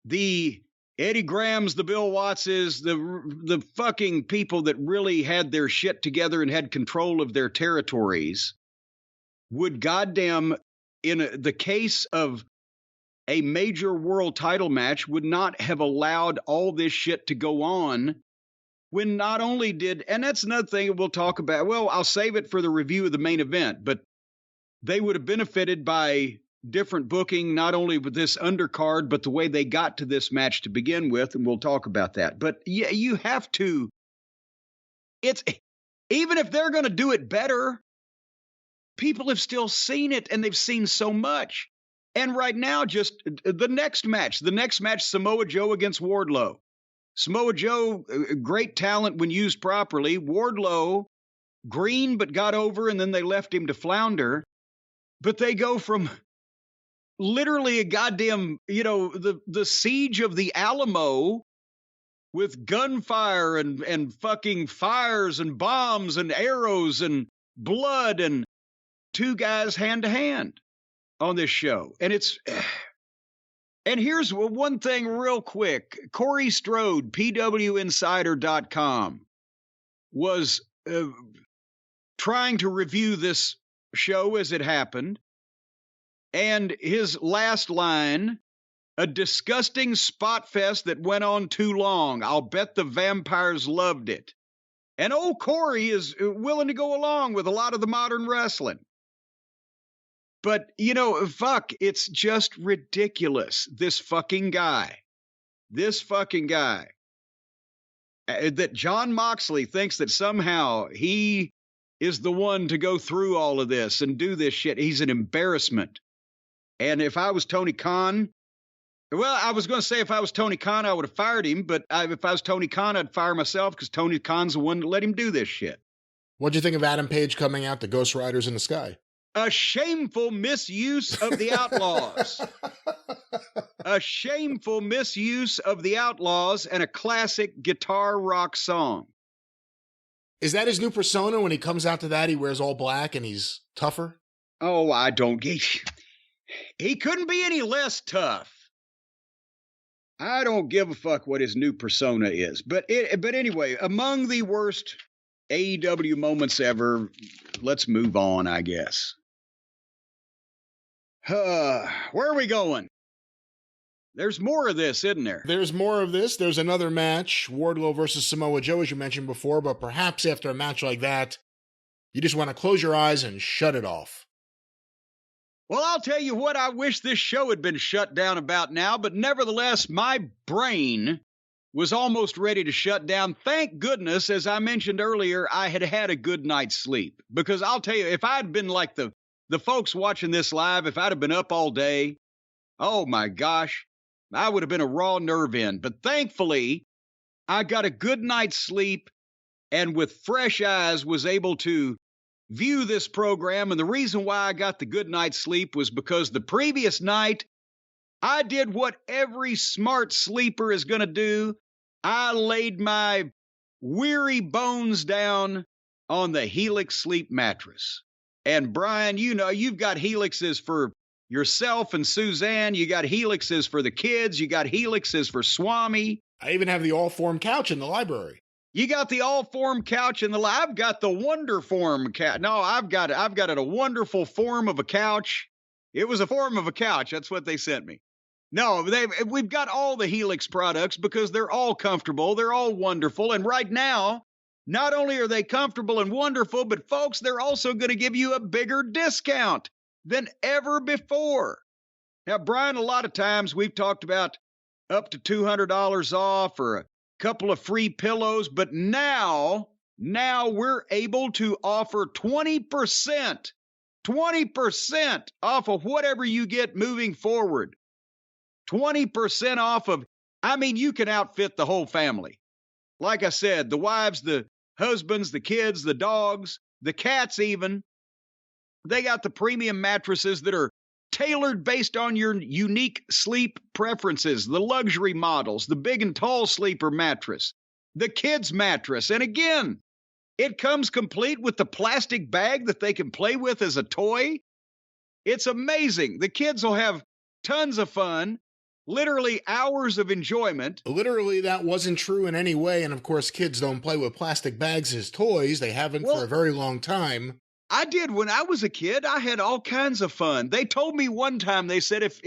the Eddie Grahams, the Bill Wattses, the fucking people that really had their shit together and had control of their territories would goddamn, in the case of a major world title match, would not have allowed all this shit to go on when not only did, and that's another thing we'll talk about. Well, I'll save it for the review of the main event, but they would have benefited by different booking, not only with this undercard, but the way they got to this match to begin with, and we'll talk about that. But yeah, you have to, it's, even if they're going to do it better, people have still seen it, and they've seen so much. And right now, just the next match, Samoa Joe against Wardlow. Samoa Joe, great talent when used properly. Wardlow, green but got over, and then they left him to flounder. But they go from literally a goddamn, the siege of the Alamo with gunfire and fucking fires and bombs and arrows and blood and two guys hand to hand on this show. And here's one thing real quick. Corey Strode, PWInsider.com, was trying to review this show as it happened. And his last line, a disgusting spot fest that went on too long. I'll bet the vampires loved it. And old Corey is willing to go along with a lot of the modern wrestling. But, fuck, it's just ridiculous. This fucking guy. That Jon Moxley thinks that somehow he is the one to go through all of this and do this shit. He's an embarrassment. And if I was Tony Khan, I was going to say if I was Tony Khan, I would have fired him. But if I was Tony Khan, I'd fire myself because Tony Khan's the one to let him do this shit. What'd you think of Adam Page coming out to Ghost Riders in the Sky? A shameful misuse of the Outlaws. A shameful misuse of the Outlaws and a classic guitar rock song. Is that his new persona? When he comes out to that, he wears all black and he's tougher? Oh, I don't get you. He couldn't be any less tough. I don't give a fuck what his new persona is. But anyway, among the worst AEW moments ever, let's move on, I guess. Where are we going? There's more of this, isn't there? There's more of this. There's another match, Wardlow versus Samoa Joe, as you mentioned before, but perhaps after a match like that, you just want to close your eyes and shut it off. Well, I'll tell you what, I wish this show had been shut down about now, but nevertheless, my brain was almost ready to shut down. Thank goodness, as I mentioned earlier, I had had a good night's sleep. Because I'll tell you, if I'd been like the folks watching this live, if I'd have been up all day, oh my gosh, I would have been a raw nerve end. But thankfully, I got a good night's sleep and with fresh eyes was able to view this program. And the reason why I got the good night's sleep was because the previous night, I did what every smart sleeper is going to do. I laid my weary bones down on the Helix sleep mattress. And Brian, you've got Helixes for yourself and Suzanne. You got Helixes for the kids. You got Helixes for Swami. I even have the all-form couch in the library. You got the all-form couch in the I've got the wonder form couch. No, I've got it a wonderful form of a couch. It was a form of a couch. That's what they sent me. No, we've got all the Helix products because they're all comfortable. They're all wonderful. And right now, not only are they comfortable and wonderful, but folks, they're also going to give you a bigger discount than ever before. Now, Brian, a lot of times we've talked about up to $200 off or a couple of free pillows, but now we're able to offer 20% off of whatever you get moving forward. 20% off of, you can outfit the whole family. Like I said, the wives, the husbands, the kids, the dogs, the cats even. They got the premium mattresses that are tailored based on your unique sleep preferences, the luxury models, the big and tall sleeper mattress, the kids mattress. And again, it comes complete with the plastic bag that they can play with as a toy. It's amazing. The kids will have tons of fun, literally hours of enjoyment. Literally, that wasn't true in any way. And of course, kids don't play with plastic bags as toys. They haven't for a very long time. I did. When I was a kid, I had all kinds of fun. They told me one time, they said if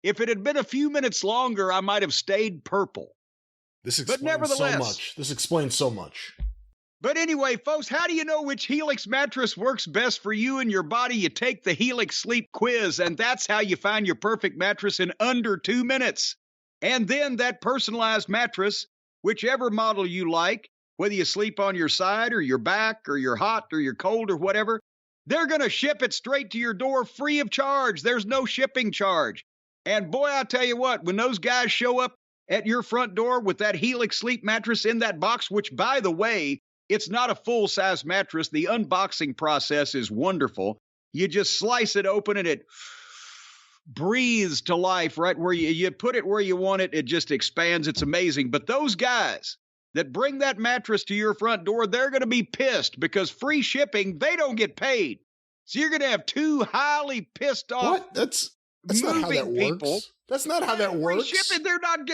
it had been a few minutes longer, I might have stayed purple. This explains so much. This explains so much. But anyway, folks, how do you know which Helix mattress works best for you and your body? You take the Helix Sleep Quiz, and that's how you find your perfect mattress in under 2 minutes. And then that personalized mattress, whichever model you like, whether you sleep on your side or your back or you're hot or you're cold or whatever, they're going to ship it straight to your door free of charge. There's no shipping charge. And boy, I tell you what, when those guys show up at your front door with that Helix sleep mattress in that box, which, by the way, it's not a full-size mattress. The unboxing process is wonderful. You just slice it open and it breathes to life right where you put it where you want it. It just expands. It's amazing. But those guys that bring that mattress to your front door, they're going to be pissed because free shipping, they don't get paid. So you're going to have two highly pissed off. What? That's not how that people. works. That's not how that works. Free shipping, they're not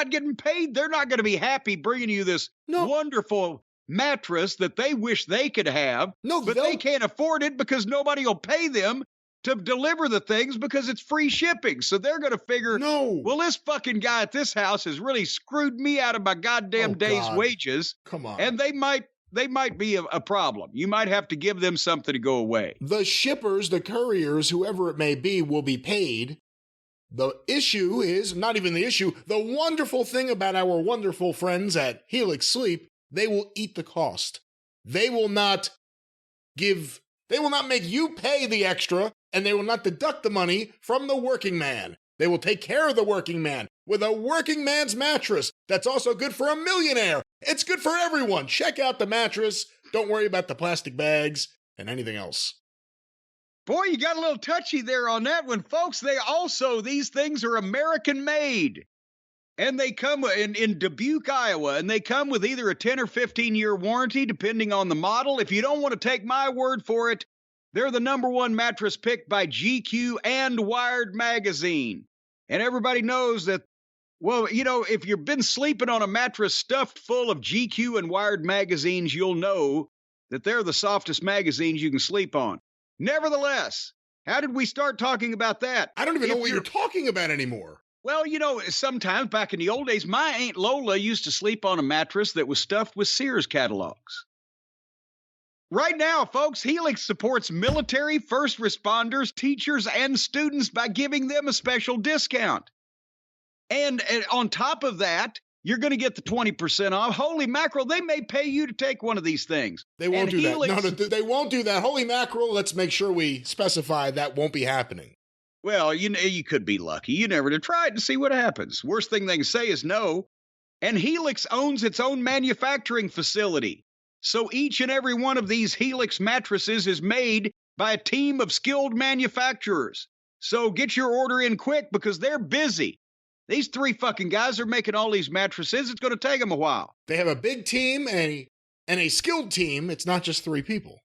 getting paid. They're not going to be happy bringing you this wonderful mattress that they wish they could have. No, but they can't afford it because nobody will pay them to deliver the things because it's free shipping. So they're going to figure, well, this fucking guy at this house has really screwed me out of my goddamn day's wages. Come on. And they might be a problem. You might have to give them something to go away. The shippers, the couriers, whoever it may be, will be paid. The issue is not even the issue. The wonderful thing about our wonderful friends at Helix Sleep, they will eat the cost. They will not make you pay the extra, and they will not deduct the money from the working man. They will take care of the working man with a working man's mattress that's also good for a millionaire. It's good for everyone. Check out the mattress. Don't worry about the plastic bags and anything else. Boy, you got a little touchy there on that one, folks. These things are American made. And they come in Dubuque, Iowa, and they come with either a 10 or 15-year warranty, depending on the model. If you don't want to take my word for it, they're the #1 mattress picked by GQ and Wired Magazine. And everybody knows that, well, you know, if you've been sleeping on a mattress stuffed full of GQ and Wired magazines, you'll know that they're the softest magazines you can sleep on. Nevertheless, how did we start talking about that? I don't even know what you're talking about anymore. Well, you know, sometimes back in the old days, my Aunt Lola used to sleep on a mattress that was stuffed with Sears catalogs. Right now, folks, Helix supports military, first responders, teachers, and students by giving them a special discount. And on top of that, you're going to get the 20% off. Holy mackerel, they may pay you to take one of these things. They won't do that. No, they won't do that. Holy mackerel, let's make sure we specify that won't be happening. Well, you could be lucky. You never to try it and see what happens. Worst thing they can say is no. And Helix owns its own manufacturing facility. So each and every one of these Helix mattresses is made by a team of skilled manufacturers. So get your order in quick because they're busy. These 3 fucking guys are making all these mattresses. It's going to take them a while. They have a big team and a skilled team. It's not just 3 people.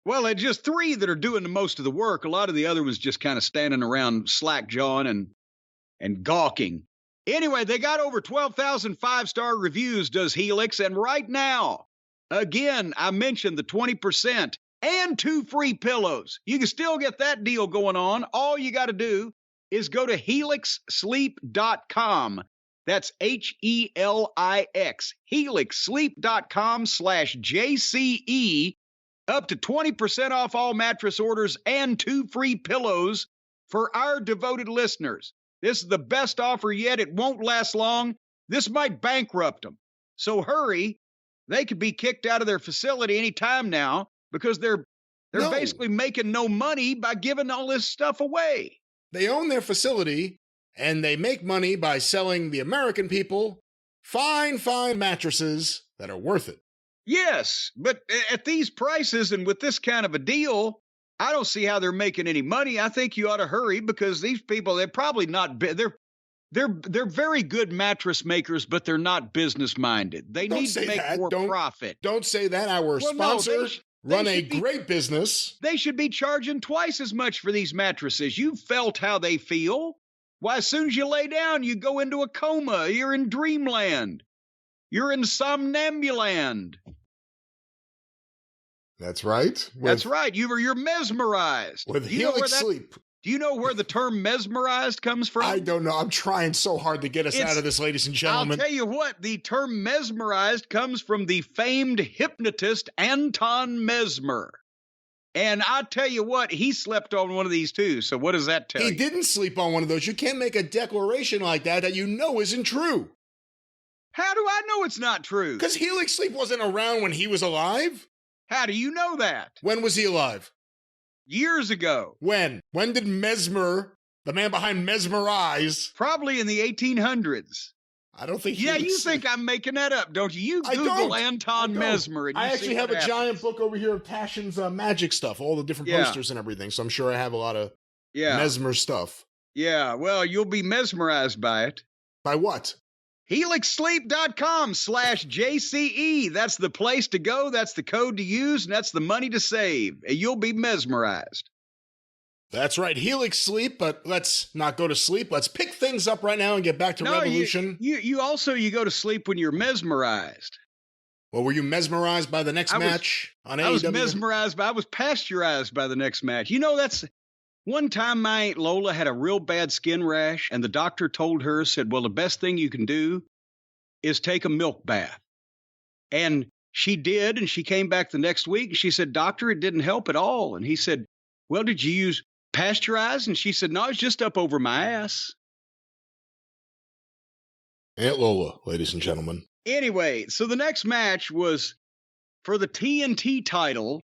Well, it's just 3 that are doing the most of the work. A lot of the other ones just kind of standing around slack-jawing and gawking. Anyway, they got over 12,000 5-star reviews, does Helix. And right now, again, I mentioned the 20% and 2 free pillows. You can still get that deal going on. All you got to do is go to helixsleep.com. That's HELIX, helixsleep.com/JCE. Up to 20% off all mattress orders and 2 free pillows for our devoted listeners. This is the best offer yet. It won't last long. This might bankrupt them. So hurry. They could be kicked out of their facility any time now because they're basically making no money by giving all this stuff away. They own their facility, and they make money by selling the American people fine mattresses that are worth it. Yes, but at these prices and with this kind of a deal, I don't see how they're making any money. I think you ought to hurry because these people, they're probably not, they're very good mattress makers, but they're not business minded. They need to make more profit. Don't say that. Our sponsors run a great business. They should be charging twice as much for these mattresses. You've felt how they feel. Why, as soon as you lay down, you go into a coma. You're in dreamland. You're in somnambuland. That's right. That's right. You're mesmerized. With Helix Sleep. Do you know where the term mesmerized comes from? I don't know. I'm trying so hard to get us out of this, ladies and gentlemen. I'll tell you what, the term mesmerized comes from the famed hypnotist Anton Mesmer. And I tell you what, he slept on one of these too. So what does that tell you? He didn't sleep on one of those. You can't make a declaration like that you know isn't true. How do I know it's not true? Because Helix Sleep wasn't around when he was alive. How do you know that? When was he alive? Years ago. When? When did Mesmer, the man behind Mesmerize? Probably in the 1800s. I don't think. Yeah, you think I'm making that up, don't you? You Google Anton Mesmer. And I actually have a giant book over here of Tashin's magic stuff, all the different posters and everything. So I'm sure I have a lot of Mesmer stuff. Yeah, well, you'll be mesmerized by it. By what? HelixSleep.com/JCE. That's the place to go. That's the code to use. And that's the money to save. And you'll be mesmerized. That's right. Helix Sleep, but let's not go to sleep. Let's pick things up right now and get back to Revolution. You go to sleep when you're mesmerized. Well, were you mesmerized by the next match on AEW? I was pasteurized by the next match. You know, that's one time my Aunt Lola had a real bad skin rash, and the doctor told her, said, well, the best thing you can do is take a milk bath. And she did, and she came back the next week, and she said, doctor, it didn't help at all. And he said, well, did you use pasteurized? And she said, no, it's just up over my ass. Aunt Lola, ladies and gentlemen. Anyway, so the next match was for the TNT title,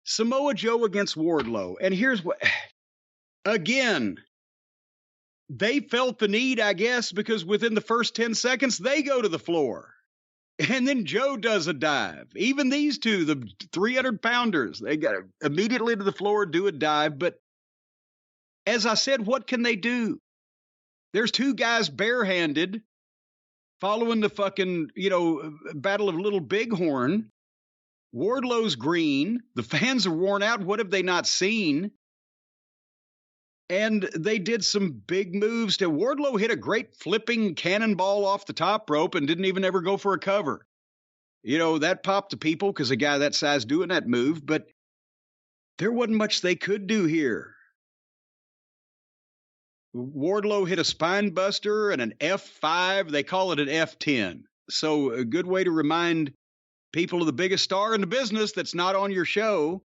Samoa Joe against Wardlow. And here's what, again, they felt the need, I guess, because within the first 10 seconds, they go to the floor. And then Joe does a dive. Even these two, the 300-pounders, they got immediately to the floor, do a dive. But as I said, what can they do? There's two guys barehanded following the fucking, Battle of Little Bighorn. Wardlow's green. The fans are worn out. What have they not seen? And they did some big moves. Wardlow hit a great flipping cannonball off the top rope and didn't even ever go for a cover. That popped the people because a guy that size doing that move. But there wasn't much they could do here. Wardlow hit a spine buster and an F5. They call it an F10. So a good way to remind people of the biggest star in the business that's not on your show.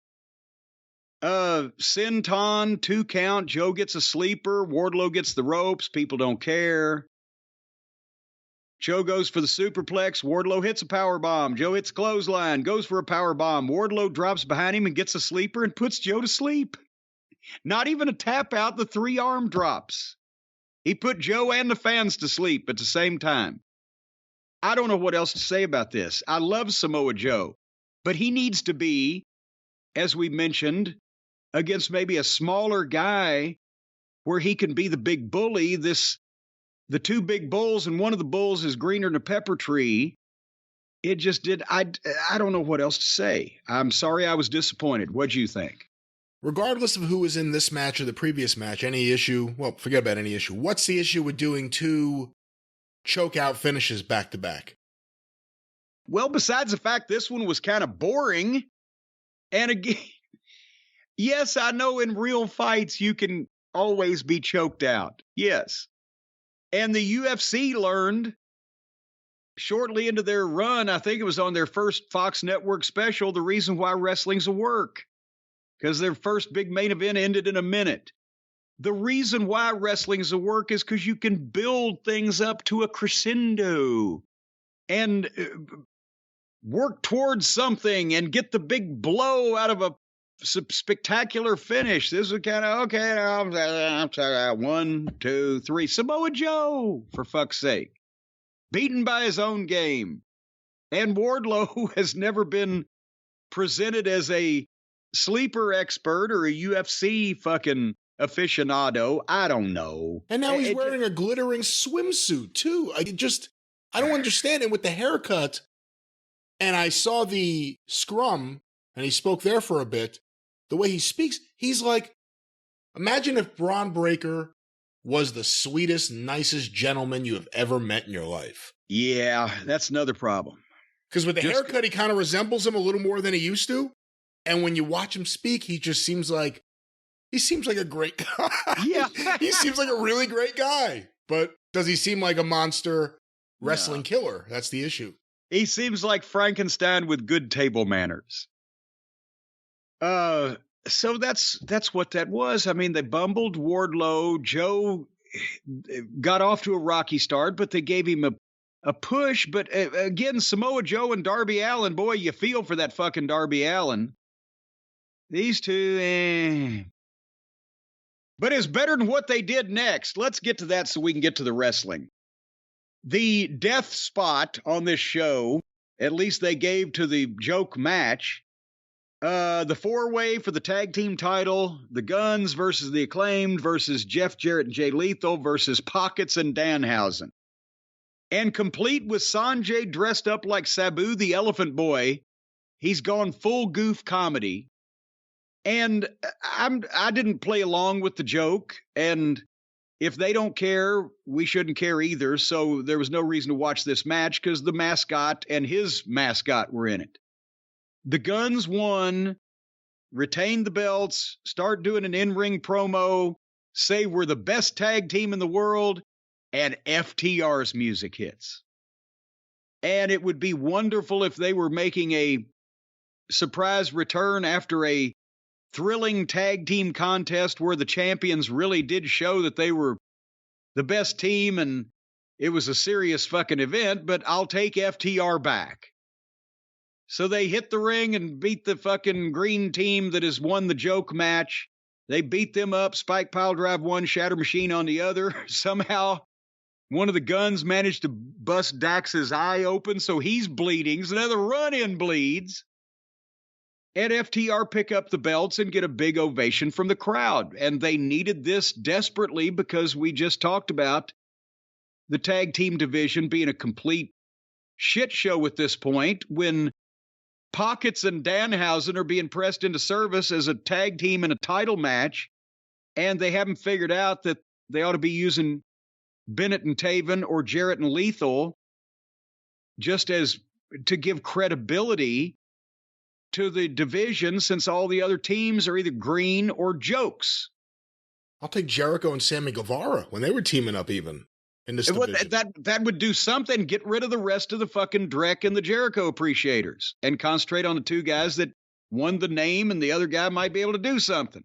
Senton, 2 count. Joe gets a sleeper. Wardlow gets the ropes. People don't care. Joe goes for the superplex. Wardlow hits a power bomb. Joe hits a clothesline. Goes for a power bomb. Wardlow drops behind him and gets a sleeper and puts Joe to sleep. Not even a tap out, the 3-arm drops. He put Joe and the fans to sleep at the same time. I don't know what else to say about this. I love Samoa Joe, but he needs to be, as we mentioned, against maybe a smaller guy where he can be the big bully. The 2 big bulls, and one of the bulls is greener than a pepper tree. It just did. I don't know what else to say. I'm sorry I was disappointed. What'd you think? Regardless of who was in this match or the previous match, any issue, well, forget about any issue. What's the issue with doing 2 choke-out finishes back-to-back? Well, besides the fact this one was kind of boring, and again, yes, I know in real fights you can always be choked out. Yes. And the UFC learned shortly into their run, I think it was on their first Fox Network special, the reason why wrestling's a work. Because their first big main event ended in a minute. The reason why wrestling's a work is because you can build things up to a crescendo and work towards something and get the big blow out of a spectacular finish. This is kind of, okay, I'm sorry, 1, 2, 3. Samoa Joe, for fuck's sake. Beaten by his own game. And Wardlow has never been presented as a sleeper expert or a UFC fucking aficionado. I don't know. And now he's wearing a glittering swimsuit too. I don't understand it with the haircut. And I saw the scrum and he spoke there for a bit. The way he speaks, he's like, imagine if Braun Breaker was the sweetest, nicest gentleman you have ever met in your life. Yeah, that's another problem. Because with the haircut, he kind of resembles him a little more than he used to. And when you watch him speak, he seems like a great guy. Yeah. He seems like a really great guy. But does he seem like a monster wrestling killer? That's the issue. He seems like Frankenstein with good table manners. So that's what that was. I mean, they bumbled Wardlow. Joe got off to a rocky start, but they gave him a push. But again, Samoa Joe and Darby Allin, boy, you feel for that fucking Darby Allin. These two, But it's better than what they did next. Let's get to that so we can get to the wrestling. The death spot on this show, at least they gave to the joke match, the four-way for the tag team title, the Guns versus the Acclaimed versus Jeff Jarrett and Jay Lethal versus Pockets and Danhausen. And complete with Sanjay dressed up like Sabu the Elephant Boy. He's gone full goof comedy. And I didn't play along with the joke, and if they don't care, we shouldn't care either. So there was no reason to watch this match because the mascot and his mascot were in it. The Guns won, retained the belts, start doing an in-ring promo, say we're the best tag team in the world, and FTR's music hits. And it would be wonderful if they were making a surprise return after a thrilling tag team contest where the champions really did show that they were the best team and it was a serious fucking event, but I'll take FTR back. So they hit the ring and beat the fucking green team that has won the joke match. They beat them up, Spike Pile Drive one, Shatter Machine on the other. Somehow one of the Guns managed to bust Dax's eye open, so he's bleeding. So another run-in bleeds. And FTR pick up the belts and get a big ovation from the crowd. And they needed this desperately because we just talked about the tag team division being a complete shit show at this point when Pockets and Danhausen are being pressed into service as a tag team in a title match. And they haven't figured out that they ought to be using Bennett and Taven or Jarrett and Lethal just as to give credibility to the division since all the other teams are either green or jokes. I'll take Jericho and Sammy Guevara when they were teaming up even in this division. That would do something. Get rid of the rest of the fucking Drek and the Jericho appreciators and concentrate on the two guys that won the name and the other guy might be able to do something.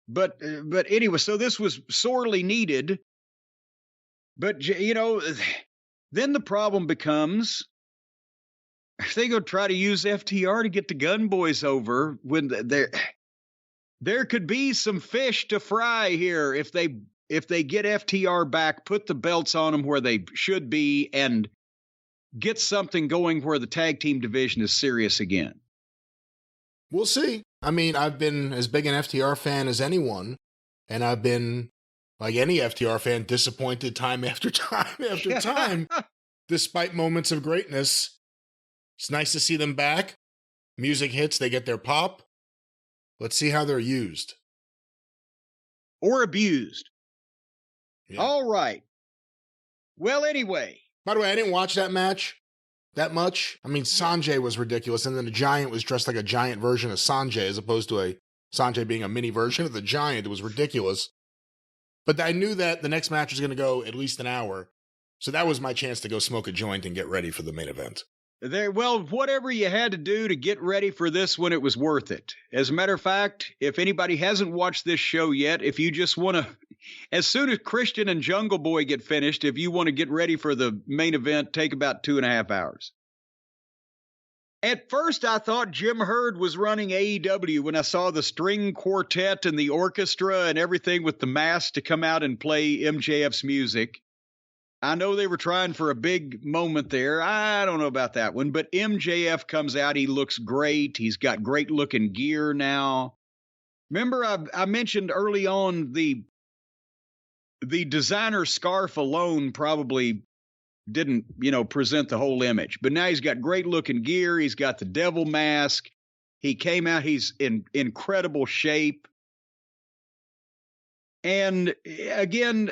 But anyway, so this was sorely needed. But, you know, then the problem becomes, they go try to use FTR to get the Gun Boys over when there could be some fish to fry here if they get FTR back, put the belts on them where they should be, and get something going where the tag team division is serious again. We'll see. I mean, I've been as big an FTR fan as anyone, and I've been, like any FTR fan, disappointed time after time after time, despite moments of greatness. It's nice to see them back. Music hits, they get their pop. Let's see how they're used. Or abused. Yeah. All right. Well, anyway. By the way, I didn't watch that match that much. I mean, Sanjay was ridiculous, and then the Giant was dressed like a giant version of Sanjay as opposed to a Sanjay being a mini version of the Giant. It was ridiculous. But I knew that the next match was going to go at least an hour, so that was my chance to go smoke a joint and get ready for the main event. Well, whatever you had to do to get ready for this one, it was worth it. As a matter of fact, if anybody hasn't watched this show yet, if you just want to, as soon as Christian and Jungle Boy get finished, if you want to get ready for the main event, take about 2.5 hours. At first, I thought Jim Herd was running AEW when I saw the string quartet and the orchestra and everything with the mask to come out and play MJF's music. I know they were trying for a big moment there. I don't know about that one, but MJF comes out. He looks great. He's got great looking gear now. Remember, I mentioned early on the designer scarf alone probably didn't, present the whole image, but now he's got great looking gear. He's got the devil mask. He came out. He's in incredible shape. And again,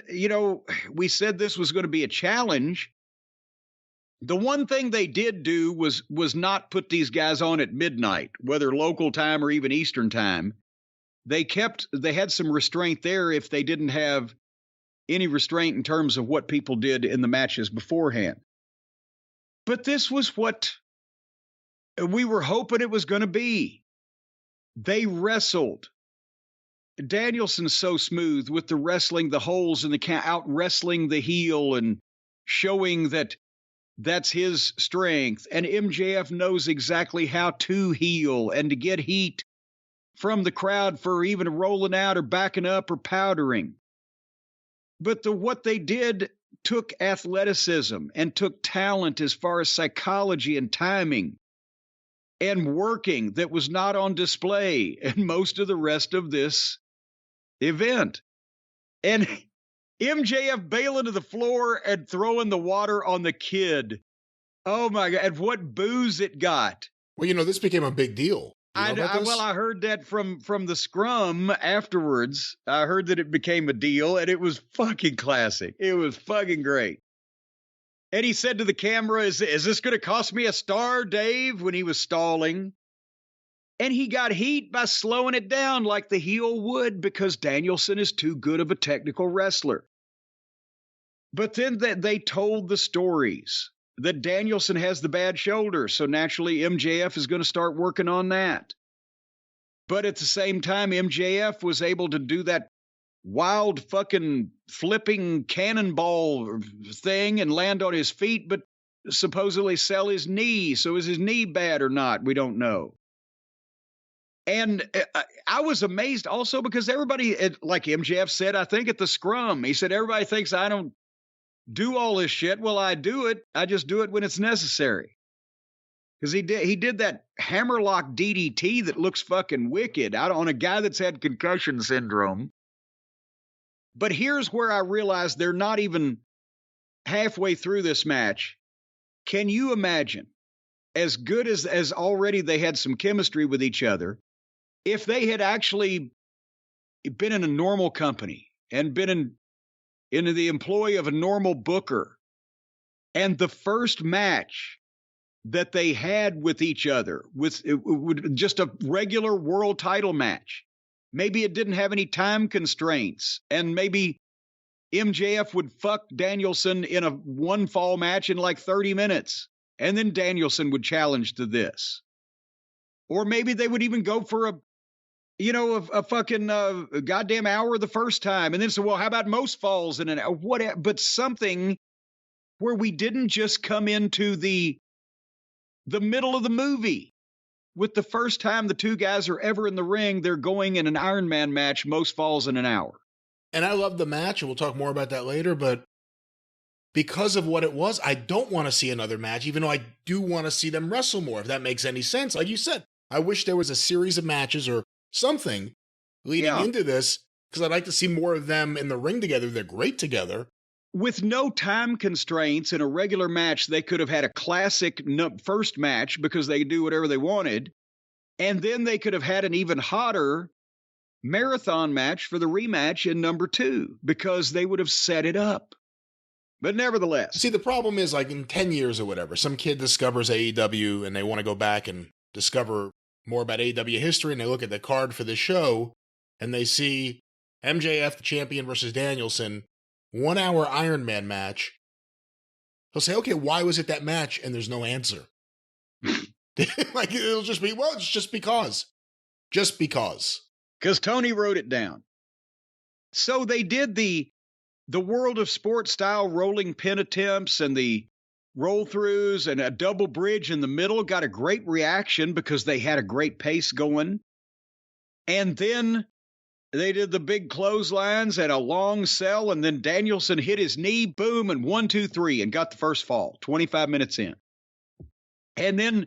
we said this was going to be a challenge. The one thing they did do was not put these guys on at midnight, whether local time or even Eastern time. They had some restraint there if they didn't have any restraint in terms of what people did in the matches beforehand. But this was what we were hoping it was going to be. They wrestled. Danielson's so smooth with the wrestling, the holes in the count, out wrestling the heel and showing that that's his strength. And MJF knows exactly how to heel and to get heat from the crowd for even rolling out or backing up or powdering. But what they did took athleticism and took talent as far as psychology and timing and working that was not on display in most of the rest of this event. And MJF bailing to the floor and throwing the water on the kid. Oh my God. And what booze it got. Well, this became a big deal. I heard that from the scrum afterwards. I heard that it became a deal, and it was fucking classic. It was fucking great. And he said to the camera, is this going to cost me a star, Dave, when he was stalling? And he got heat by slowing it down like the heel would, because Danielson is too good of a technical wrestler. But then they told the stories that Danielson has the bad shoulder, so naturally MJF is going to start working on that. But at the same time, MJF was able to do that wild fucking flipping cannonball thing and land on his feet, but supposedly sell his knee. So is his knee bad or not? We don't know. And I was amazed also because everybody, like MJF said, I think at the scrum, he said, everybody thinks I don't do all this shit. Well, I do it. I just do it when it's necessary. Because he did that hammerlock DDT that looks fucking wicked on a guy that's had concussion syndrome. But here's where I realized they're not even halfway through this match. Can you imagine, as good as already they had some chemistry with each other, if they had actually been in a normal company and been into the employ of a normal booker, and the first match that they had with each other with just a regular world title match, maybe it didn't have any time constraints, and maybe MJF would fuck Danielson in a one fall match in like 30 minutes, and then Danielson would challenge to this. Or maybe they would even go for a fucking goddamn hour the first time, and then say, well, how about most falls in an hour? Whatever, but something where we didn't just come into the middle of the movie with the first time the two guys are ever in the ring, they're going in an Iron Man match, most falls in an hour. And I love the match, and we'll talk more about that later, but because of what it was, I don't want to see another match, even though I do want to see them wrestle more, if that makes any sense. Like you said, I wish there was a series of matches or something leading into this, because I'd like to see more of them in the ring together. They're great together. With no time constraints in a regular match, they could have had a classic first match because they could do whatever they wanted. And then they could have had an even hotter marathon match for the rematch in number 2 because they would have set it up. But nevertheless. See, the problem is, like, in 10 years or whatever, some kid discovers AEW and they want to go back and discover more about AEW history, and they look at the card for the show and they see MJF, the champion, versus Danielson, 1 hour Iron Man match. They'll say, okay, why was it that match? And there's no answer. Like, it'll just be, well, it's just because. Just because. Because Tony wrote it down. So they did the World of Sport style rolling pin attempts and the roll-throughs and a double bridge in the middle. Got a great reaction because they had a great pace going. And then they did the big clotheslines and a long sell, and then Danielson hit his knee, boom, and 1, 2, 3, and got the first fall, 25 minutes in. And then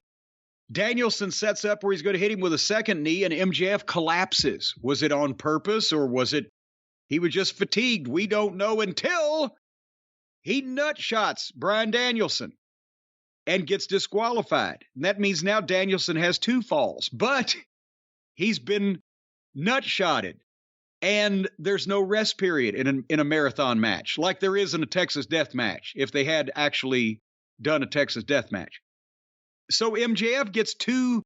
Danielson sets up where he's going to hit him with a second knee, and MJF collapses. Was it on purpose, or was it he was just fatigued? We don't know until he nutshots Bryan Danielson and gets disqualified. And that means now Danielson has 2 falls, but he's been nutshotted. And there's no rest period in a marathon match, like there is in a Texas death match, if they had actually done a Texas death match. So MJF gets 2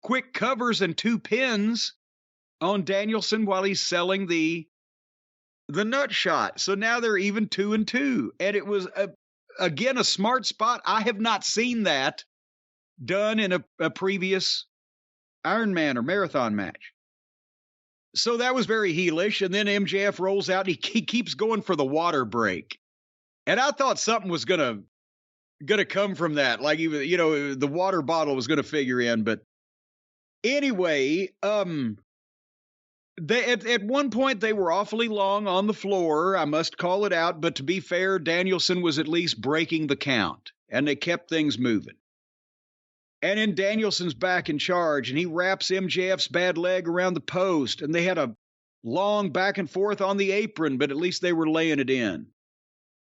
quick covers and 2 pins on Danielson while he's selling the nut shot. So now they're even 2-2. And it was, again, a smart spot. I have not seen that done in a previous Iron Man or marathon match. So that was very heelish. And then MJF rolls out and he keeps going for the water break. And I thought something was going to come from that. Like, even, the water bottle was going to figure in. But anyway, At one point, they were awfully long on the floor. I must call it out. But to be fair, Danielson was at least breaking the count, and they kept things moving. And then Danielson's back in charge, and he wraps MJF's bad leg around the post, and they had a long back and forth on the apron, but at least they were laying it in.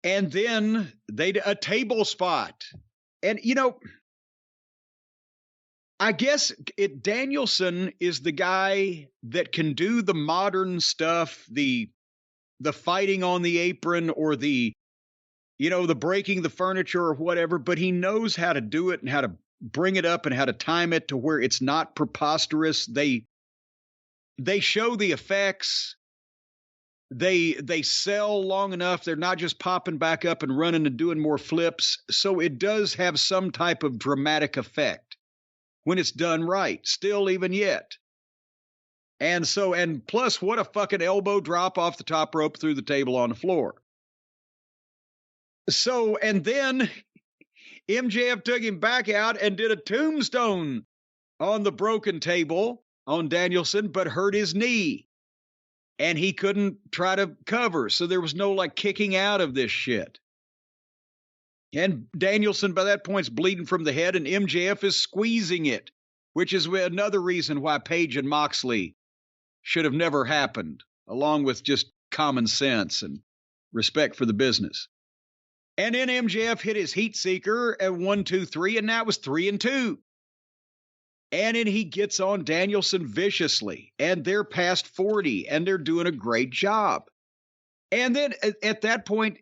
And then a table spot. And, I guess Danielson is the guy that can do the modern stuff, the fighting on the apron or the breaking the furniture or whatever, but he knows how to do it and how to bring it up and how to time it to where it's not preposterous. They show the effects. They sell long enough. They're not just popping back up and running and doing more flips. So it does have some type of dramatic effect when it's done right, still even yet. And plus, what a fucking elbow drop off the top rope through the table on the floor. So, and then MJF took him back out and did a tombstone on the broken table on Danielson, but hurt his knee. And he couldn't try to cover. So there was no kicking out of this shit. And Danielson, by that point, is bleeding from the head, and MJF is squeezing it, which is another reason why Page and Moxley should have never happened, along with just common sense and respect for the business. And then MJF hit his heat seeker at 1, 2, 3, and that was 3 and 2. And then he gets on Danielson viciously, and they're past 40, and they're doing a great job. And then at that point,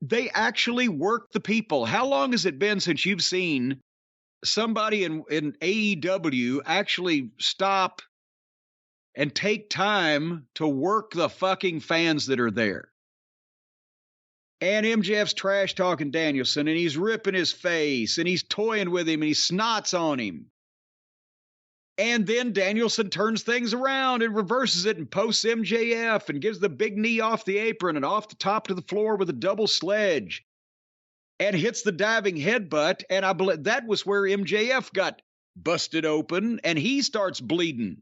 they actually work the people. How long has it been since you've seen somebody in AEW actually stop and take time to work the fucking fans that are there? And MJF's trash talking Danielson, and he's ripping his face, and he's toying with him, and he snots on him. And then Danielson turns things around and reverses it and posts MJF and gives the big knee off the apron and off the top to the floor with a double sledge and hits the diving headbutt. And I believe that was where MJF got busted open and he starts bleeding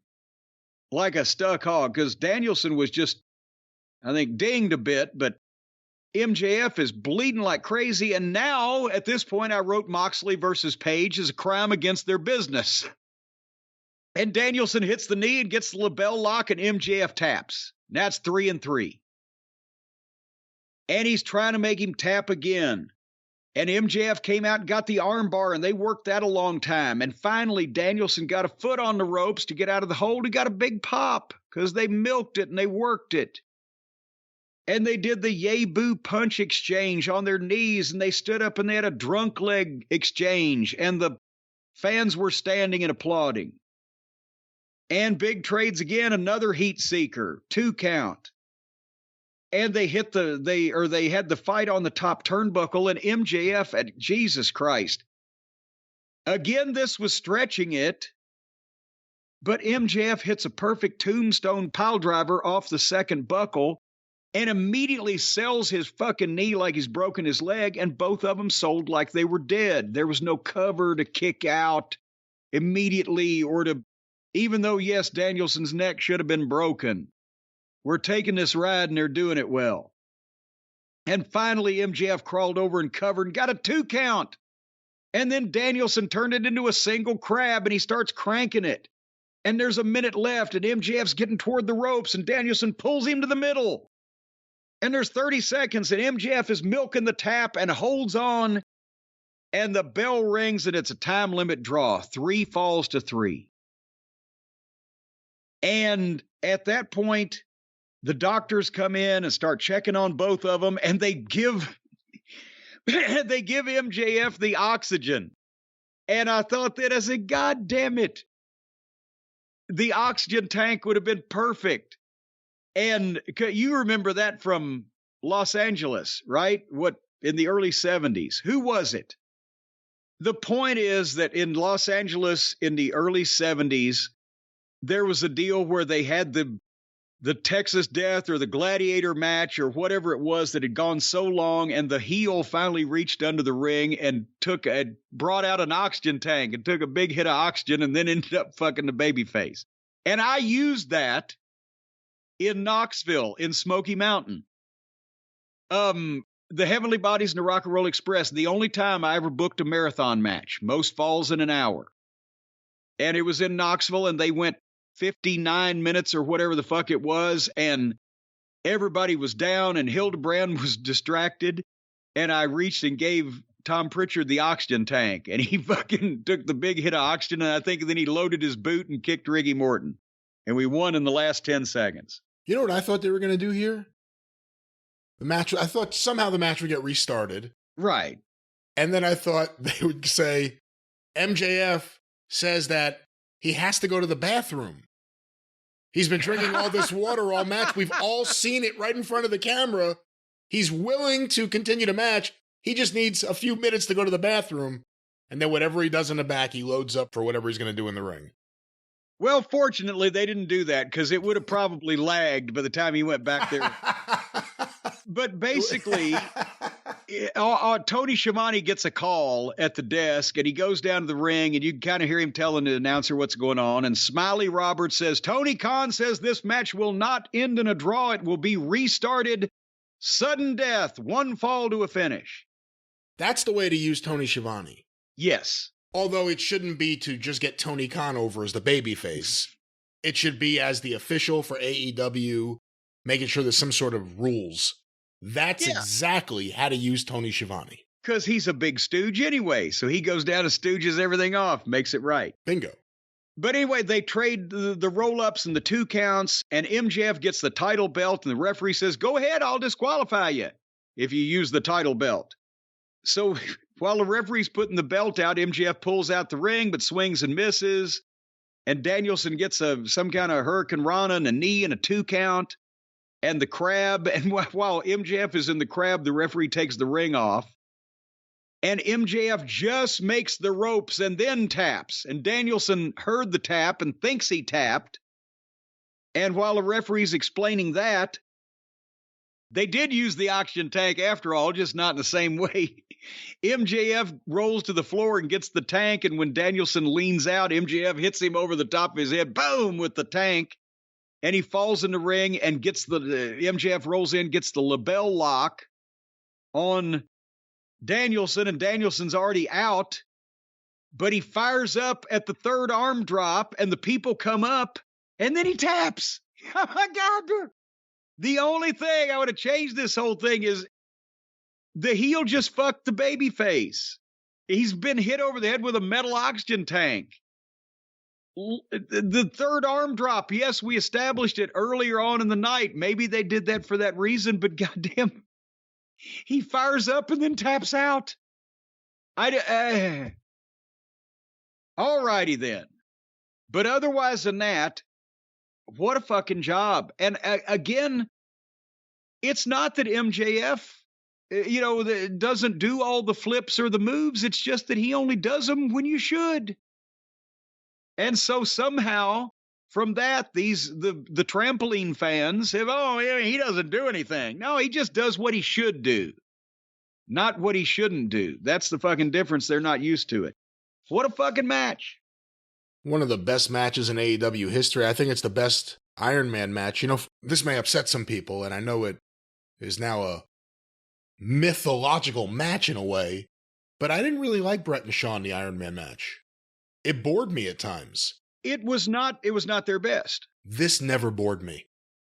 like a stuck hog because Danielson was just, I think, dinged a bit, but MJF is bleeding like crazy. And now at this point, I wrote Moxley versus Page as a crime against their business. And Danielson hits the knee and gets the label lock, and MJF taps. That's 3 and 3. And he's trying to make him tap again. And MJF came out and got the arm bar, and they worked that a long time. And finally, Danielson got a foot on the ropes to get out of the hold. He got a big pop because they milked it and they worked it. And they did the yay boo punch exchange on their knees, and they stood up and they had a drunk leg exchange, and the fans were standing and applauding. And big trades again, another heat seeker, 2 count. And they had the fight on the top turnbuckle, and MJF at Jesus Christ. Again, this was stretching it, but MJF hits a perfect tombstone piledriver off the second buckle and immediately sells his fucking knee like he's broken his leg, and both of them sold like they were dead. There was no cover to kick out immediately or to, even though, yes, Danielson's neck should have been broken. We're taking this ride and they're doing it well. And finally, MJF crawled over and covered and got a 2 count. And then Danielson turned it into a single crab and he starts cranking it. And there's a minute left and MJF's getting toward the ropes and Danielson pulls him to the middle. And there's 30 seconds and MJF is milking the tap and holds on. And the bell rings and it's a time limit draw. 3 falls to 3. And at that point, the doctors come in and start checking on both of them, and they give MJF the oxygen. And I thought that, I said, God damn it, the oxygen tank would have been perfect. And you remember that from Los Angeles, right? What, in the early 70s? Who was it? The point is that in Los Angeles in the early 70s, there was a deal where they had the Texas Death or the Gladiator match or whatever it was that had gone so long, and the heel finally reached under the ring and brought out an oxygen tank and took a big hit of oxygen and then ended up fucking the babyface. And I used that in Knoxville, in Smoky Mountain. The Heavenly Bodies and the Rock and Roll Express, the only time I ever booked a marathon match, most falls in an hour. And it was in Knoxville, and they went 59 minutes or whatever the fuck it was, and everybody was down, and Hildebrand was distracted, and I reached and gave Tom Pritchard the oxygen tank, and he fucking took the big hit of oxygen, and I think then he loaded his boot and kicked Ricky Morton, and we won in the last 10 seconds. You know what I thought they were going to do here? The match, I thought somehow the match would get restarted. Right. And then I thought they would say, MJF says that he has to go to the bathroom. He's been drinking all this water all match. We've all seen it right in front of the camera. He's willing to continue to match. He just needs a few minutes to go to the bathroom. And then whatever he does in the back, he loads up for whatever he's going to do in the ring. Well, fortunately, they didn't do that because it would have probably lagged by the time he went back there. But basically, Tony Schiavone gets a call at the desk, and he goes down to the ring, and you can kind of hear him telling the announcer what's going on. And Smiley Roberts says, Tony Khan says this match will not end in a draw. It will be restarted. Sudden death, one fall to a finish. That's the way to use Tony Schiavone. Yes. Although it shouldn't be to just get Tony Khan over as the babyface. It should be as the official for AEW, making sure there's some sort of rules. That's exactly how to use Tony Schiavone. Because he's a big stooge anyway, so he goes down and stooges everything off, makes it right. Bingo. But anyway, they trade the roll-ups and the 2 counts, and MJF gets the title belt, and the referee says, go ahead, I'll disqualify you if you use the title belt. So while the referee's putting the belt out, MJF pulls out the ring, but swings and misses, and Danielson gets some kind of Hurricane Rana and a knee and a 2 count. And the crab, and while MJF is in the crab, the referee takes the ring off. And MJF just makes the ropes and then taps. And Danielson heard the tap and thinks he tapped. And while the referee's explaining that, they did use the oxygen tank after all, just not in the same way. MJF rolls to the floor and gets the tank. And when Danielson leans out, MJF hits him over the top of his head, boom, with the tank. And he falls in the ring and gets the MJF rolls in, gets the label lock on Danielson, and Danielson's already out. But he fires up at the 3rd arm drop, and the people come up, and then he taps. Oh, my God. The only thing I would have changed this whole thing is the heel just fucked the baby face. He's been hit over the head with a metal oxygen tank. The 3rd arm drop, yes, we established it earlier on in the night. Maybe they did that for that reason, but goddamn, he fires up and then taps out. All righty then. But otherwise than that, what a fucking job. And again, it's not that MJF, doesn't do all the flips or the moves. It's just that he only does them when you should. And so somehow from that, the trampoline fans have, he doesn't do anything. No, he just does what he should do, not what he shouldn't do. That's the fucking difference. They're not used to it. What a fucking match. One of the best matches in AEW history. I think it's the best Iron Man match. This may upset some people, and I know it is now a mythological match in a way, but I didn't really like Bret and Shawn in the Iron Man match. It bored me at times. It was not their best. This never bored me.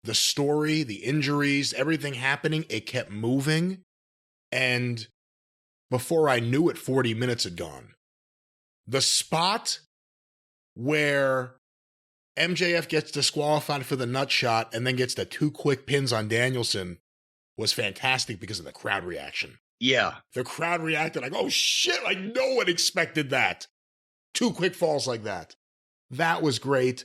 The story, the injuries, everything happening, it kept moving. And before I knew it, 40 minutes had gone. The spot where MJF gets disqualified for the nut shot and then gets the 2 quick pins on Danielson was fantastic because of the crowd reaction. Yeah. The crowd reacted like, oh shit, no one expected that. 2 quick falls like that. That was great.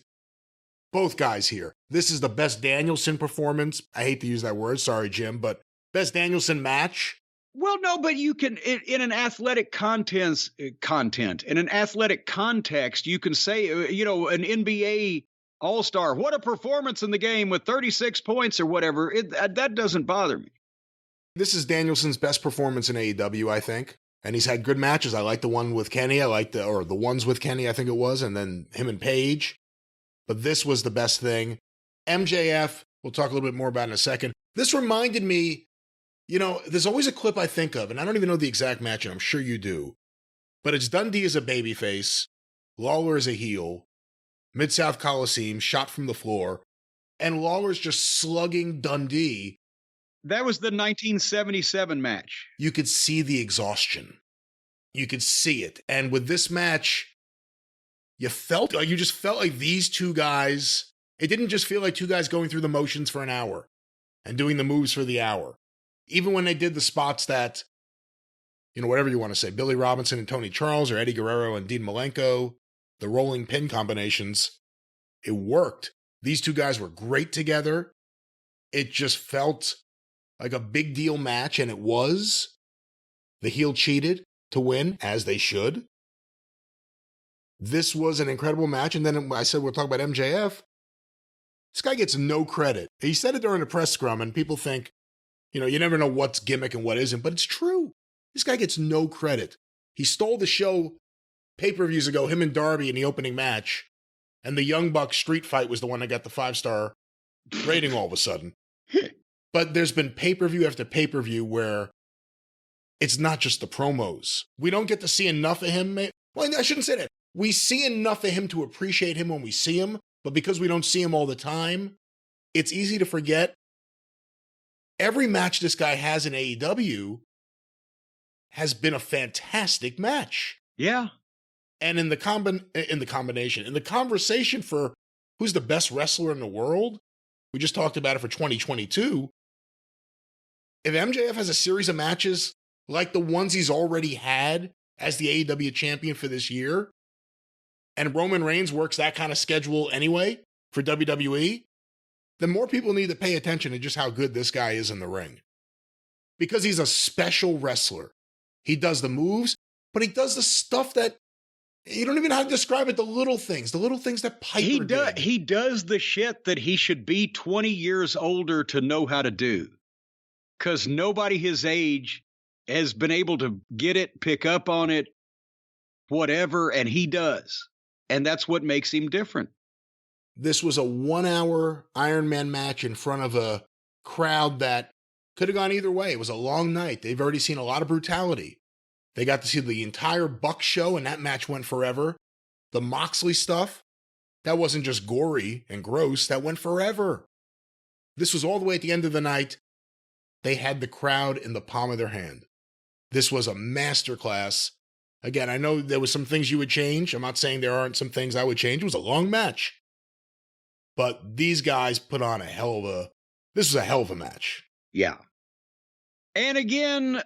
Both guys here. This is the best Danielson performance. I hate to use that word. Sorry, Jim, but best Danielson match. Well, no, but you can, in an athletic context, in an athletic context, you can say, an NBA All-Star, what a performance in the game with 36 points or whatever. That doesn't bother me. This is Danielson's best performance in AEW, I think. And he's had good matches. I like the one with Kenny. I like the ones with Kenny, I think it was, and then him and Paige. But this was the best thing. MJF we'll talk a little bit more about in a second. This reminded me, there's always a clip I think of, and I don't even know the exact match, and I'm sure you do, but it's Dundee as a babyface, Lawler as a heel, Mid-South Coliseum, shot from the floor, and Lawler's just slugging Dundee. That was the 1977 match. You could see the exhaustion. You could see it. And with this match, you just felt like these two guys, it didn't just feel like two guys going through the motions for an hour and doing the moves for the hour. Even when they did the spots that, whatever you want to say, Billy Robinson and Tony Charles, or Eddie Guerrero and Dean Malenko, the rolling pin combinations, it worked. These two guys were great together. It just felt like a big deal match, and it was. The heel cheated to win, as they should. This was an incredible match, and then I said we'll talk about MJF. This guy gets no credit. He said it during the press scrum, and people think, you never know what's gimmick and what isn't, but it's true. This guy gets no credit. He stole the show pay-per-views ago, him and Darby in the opening match, and the Young Bucks street fight was the one that got the 5-star rating all of a sudden. But there's been pay-per-view after pay-per-view where it's not just the promos. We don't get to see enough of him. Well, I shouldn't say that. We see enough of him to appreciate him when we see him, but because we don't see him all the time, it's easy to forget. Every match this guy has in AEW has been a fantastic match. Yeah. And in the conversation for who's the best wrestler in the world, we just talked about it for 2022. If MJF has a series of matches like the ones he's already had as the AEW champion for this year, and Roman Reigns works that kind of schedule anyway for WWE, then more people need to pay attention to just how good this guy is in the ring. Because he's a special wrestler. He does the moves, but he does the stuff that you don't even know how to describe it, the little things that Piper did. He does the shit that he should be 20 years older to know how to do. Because nobody his age has been able to get it, pick up on it, whatever, and he does. And that's what makes him different. This was a 1-hour Iron Man match in front of a crowd that could have gone either way. It was a long night. They've already seen a lot of brutality. They got to see the entire Buck show, and that match went forever. The Moxley stuff, that wasn't just gory and gross. That went forever. This was all the way at the end of the night. They had the crowd in the palm of their hand. This was a masterclass. Again, I know there was some things you would change. I'm not saying there aren't some things I would change. It was a long match. But these guys put on this was a hell of a match. Yeah. And again,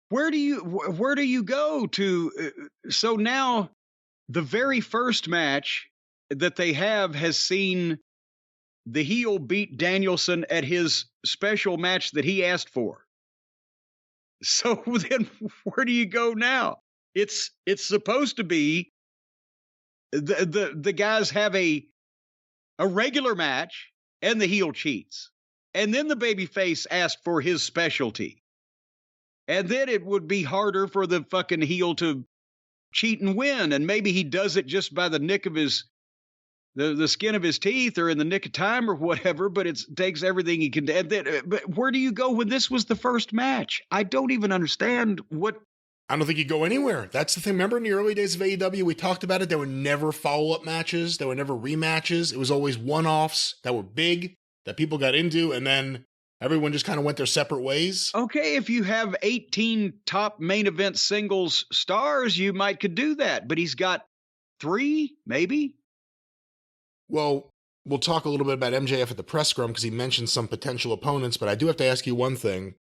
where do you go to? So now the very first match that they have has seen the heel beat Danielson at his special match that he asked for. So then where do you go now? It's supposed to be the guys have a regular match and the heel cheats. And then the babyface asked for his specialty. And then it would be harder for the fucking heel to cheat and win. And maybe he does it just by the nick of the skin of his teeth or in the nick of time or whatever, but it takes everything he can do. But where do you go when this was the first match? I don't even understand what. I don't think you go anywhere. That's the thing. Remember in the early days of AEW, we talked about it. There were never follow-up matches. There were never rematches. It was always one-offs that were big, that people got into, and then everyone just kind of went their separate ways. Okay, if you have 18 top main event singles stars, you could do that. But he's got 3, maybe? Well, we'll talk a little bit about MJF at the press scrum because he mentioned some potential opponents, but I do have to ask you one thing.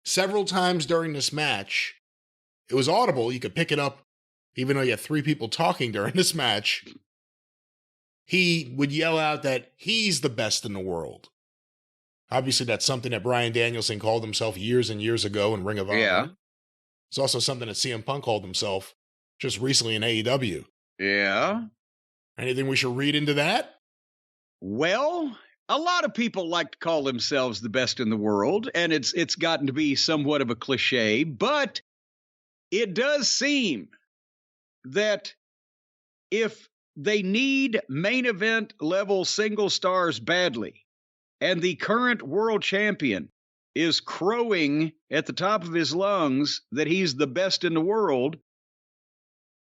Several times during this match, it was audible. You could pick it up, even though you had 3 people talking during this match. He would yell out that he's the best in the world. Obviously, that's something that Bryan Danielson called himself years and years ago in Ring of Honor. Yeah. It's also something that CM Punk called himself just recently in AEW. Yeah. Anything we should read into that? Well, a lot of people like to call themselves the best in the world, and it's gotten to be somewhat of a cliche, but it does seem that if they need main event level single stars badly. And the current world champion is crowing at the top of his lungs that he's the best in the world.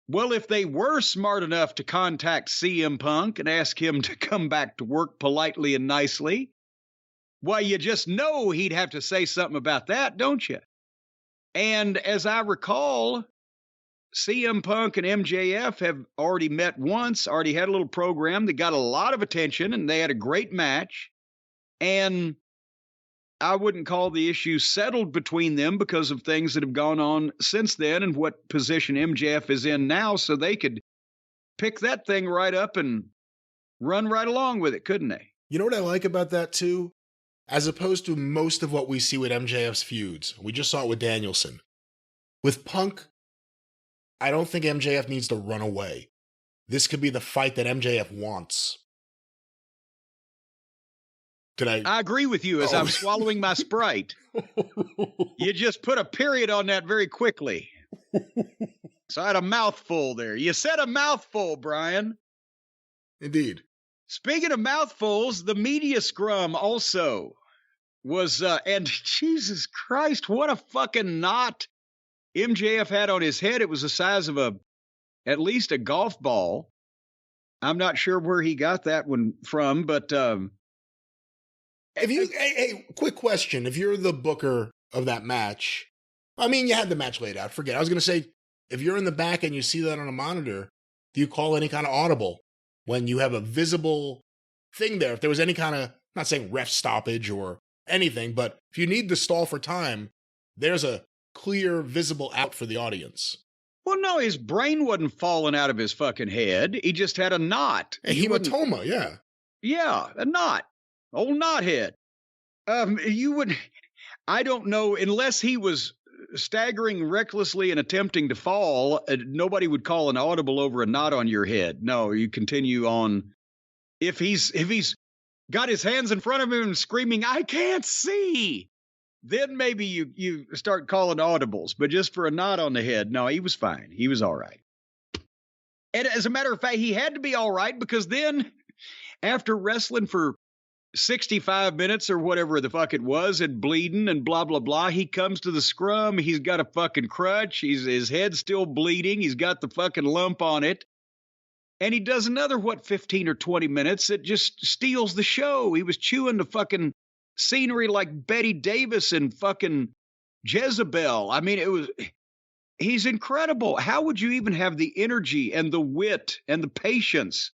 Well, if they were smart enough to contact CM Punk and ask him to come back to work politely and nicely, well, you just know he'd have to say something about that, don't you? And as I recall, CM Punk and MJF have already met once, already had a little program that got a lot of attention, and they had a great match. And I wouldn't call the issue settled between them because of things that have gone on since then and what position MJF is in now, so they could pick that thing right up and run right along with it, couldn't they? You know what I like about that, too? As opposed to most of what we see with MJF's feuds. We just saw it with Danielson. With Punk, I don't think MJF needs to run away. This could be the fight that MJF wants. I agree with you as I'm swallowing my Sprite. You just put a period on that very quickly. So I had a mouthful there. You said a mouthful, Brian. Indeed. Speaking of mouthfuls, the media scrum also was, and Jesus Christ, what a fucking knot MJF had on his head. It was the size of at least a golf ball. I'm not sure where he got that one from, but hey, quick question. If you're the booker of that match, I mean, you had the match laid out. Forget it. I was going to say, if you're in the back and you see that on a monitor, do you call any kind of audible when you have a visible thing there? If there was any kind of, I'm not saying ref stoppage or anything, but if you need to stall for time, there's a clear, visible out for the audience. Well, no, his brain wasn't falling out of his fucking head. He just had a knot. A hematoma, yeah. Yeah, a knot. Old knothead. I don't know, unless he was staggering recklessly and attempting to fall, nobody would call an audible over a knot on your head. No, you continue on. If he's got his hands in front of him and screaming, "I can't see," then maybe you start calling audibles. But just for a knot on the head, no, he was fine. He was all right. And as a matter of fact, he had to be all right because then after wrestling for 65 minutes or whatever the fuck it was and bleeding and blah, blah, blah, he comes to the scrum. He's got a fucking crutch. His head's still bleeding. He's got the fucking lump on it. And he does another, 15 or 20 minutes that just steals the show. He was chewing the fucking scenery like Betty Davis and fucking Jezebel. I mean, he's incredible. How would you even have the energy and the wit and the patience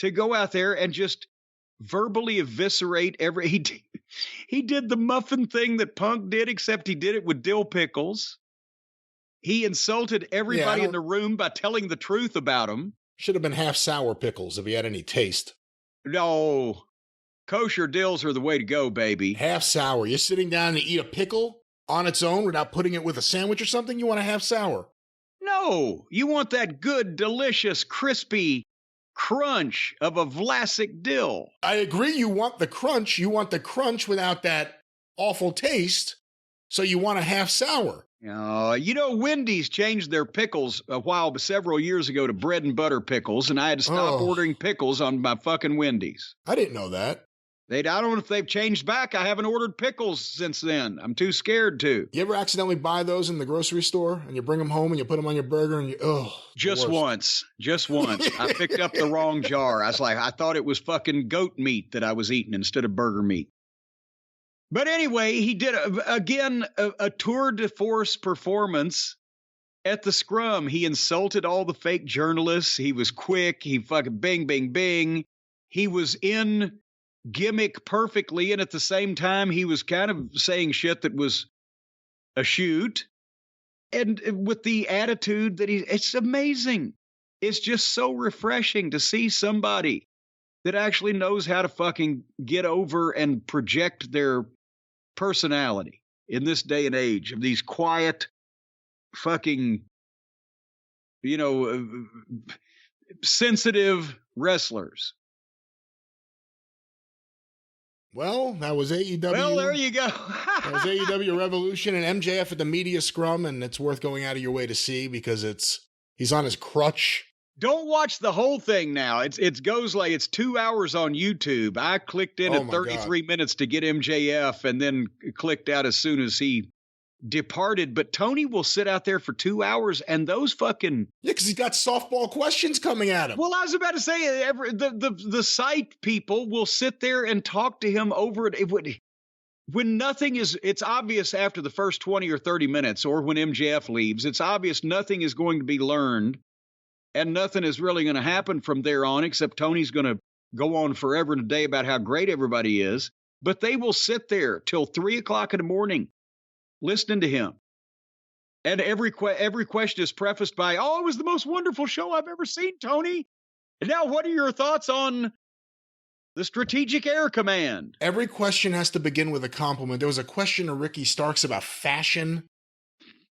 to go out there and just verbally eviscerate he did the muffin thing that Punk did, except he did it with dill pickles. He insulted everybody in the room by telling the truth about him. Should have been half sour pickles if he had any taste. No, kosher dills are the way to go, baby. Half sour. You're sitting down to eat a pickle on its own without putting it with a sandwich or something? You want a half sour. No, you want that good, delicious, crispy crunch of a Vlasic dill. I agree. You want the crunch. You want the crunch without that awful taste. So you want a half sour. Wendy's changed their pickles several years ago to bread and butter pickles, and I had to stop ordering pickles on my fucking Wendy's. I didn't know that. I don't know if they've changed back. I haven't ordered pickles since then. I'm too scared to. You ever accidentally buy those in the grocery store and you bring them home and you put them on your burger and Just once. I picked up the wrong jar. I thought it was fucking goat meat that I was eating instead of burger meat. But anyway, he did a tour de force performance at the scrum. He insulted all the fake journalists. He was quick. He fucking bing, bing, bing. He was in gimmick perfectly, and at the same time he was kind of saying shit that was a shoot, and with the attitude that it's amazing. It's just so refreshing to see somebody that actually knows how to fucking get over and project their personality in this day and age of these quiet fucking sensitive wrestlers. Well, that was AEW. Well, there you go. That was AEW Revolution and MJF at the media scrum, and it's worth going out of your way to see because he's on his crutch Don't watch the whole thing now. It goes like it's 2 hours on YouTube. I clicked in at 33 minutes to get MJF and then clicked out as soon as he departed. But Tony will sit out there for 2 hours and those fucking... Yeah, because he's got softball questions coming at him. Well, I was about to say, the site people will sit there and talk to him over it. When nothing is... It's obvious after the first 20 or 30 minutes or when MJF leaves, it's obvious nothing is going to be learned. And nothing is really going to happen from there on, except Tony's going to go on forever and a day about how great everybody is. But they will sit there till 3 o'clock in the morning listening to him. And every question is prefaced by, "Oh, it was the most wonderful show I've ever seen, Tony. And now what are your thoughts on the Strategic Air Command?" Every question has to begin with a compliment. There was a question to Ricky Starks about fashion.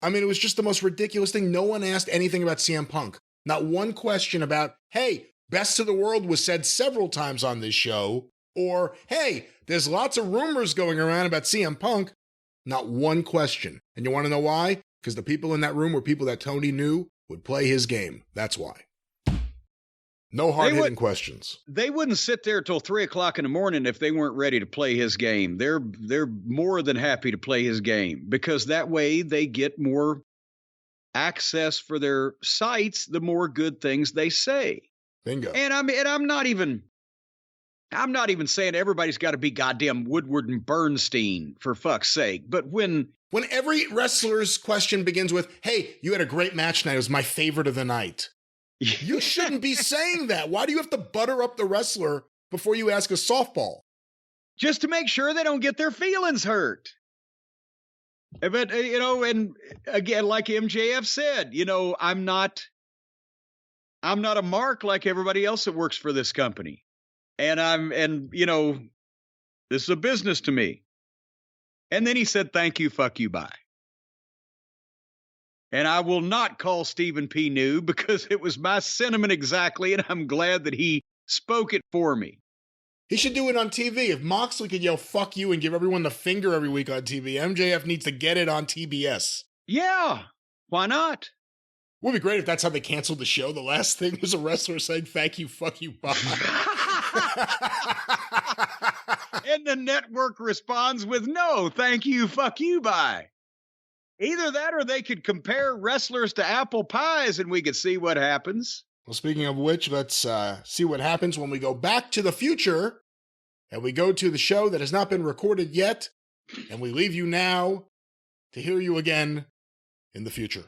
I mean, it was just the most ridiculous thing. No one asked anything about CM Punk. Not one question about, hey, best of the world was said several times on this show, or, hey, there's lots of rumors going around about CM Punk. Not one question. And you want to know why? Because the people in that room were people that Tony knew would play his game. That's why. No hard-hitting questions. They wouldn't sit there till 3 o'clock in the morning if they weren't ready to play his game. They're more than happy to play his game because that way they get more access for their sites, the more good things they say. Bingo. And I'm not even saying everybody's got to be goddamn Woodward and Bernstein for fuck's sake. But when every wrestler's question begins with, "Hey, you had a great match tonight. It was my favorite of the night." You shouldn't be saying that. Why do you have to butter up the wrestler before you ask a softball? Just to make sure they don't get their feelings hurt. But, and again, like MJF said, I'm not a mark like everybody else that works for this company. And this is a business to me. And then he said, "Thank you, fuck you, bye." And I will not call Stephen P. New because it was my sentiment exactly. And I'm glad that he spoke it for me. He should do it on TV. If Moxley could yell "fuck you" and give everyone the finger every week on TV, MJF needs to get it on TBS. Yeah, why not? Would be great if that's how they canceled the show. The last thing was a wrestler saying "thank you, fuck you, bye." And the network responds with "no, thank you, fuck you, bye." Either that or they could compare wrestlers to apple pies and we could see what happens. Well, speaking of which, let's see what happens when we go back to the future and we go to the show that has not been recorded yet, and we leave you now to hear you again in the future.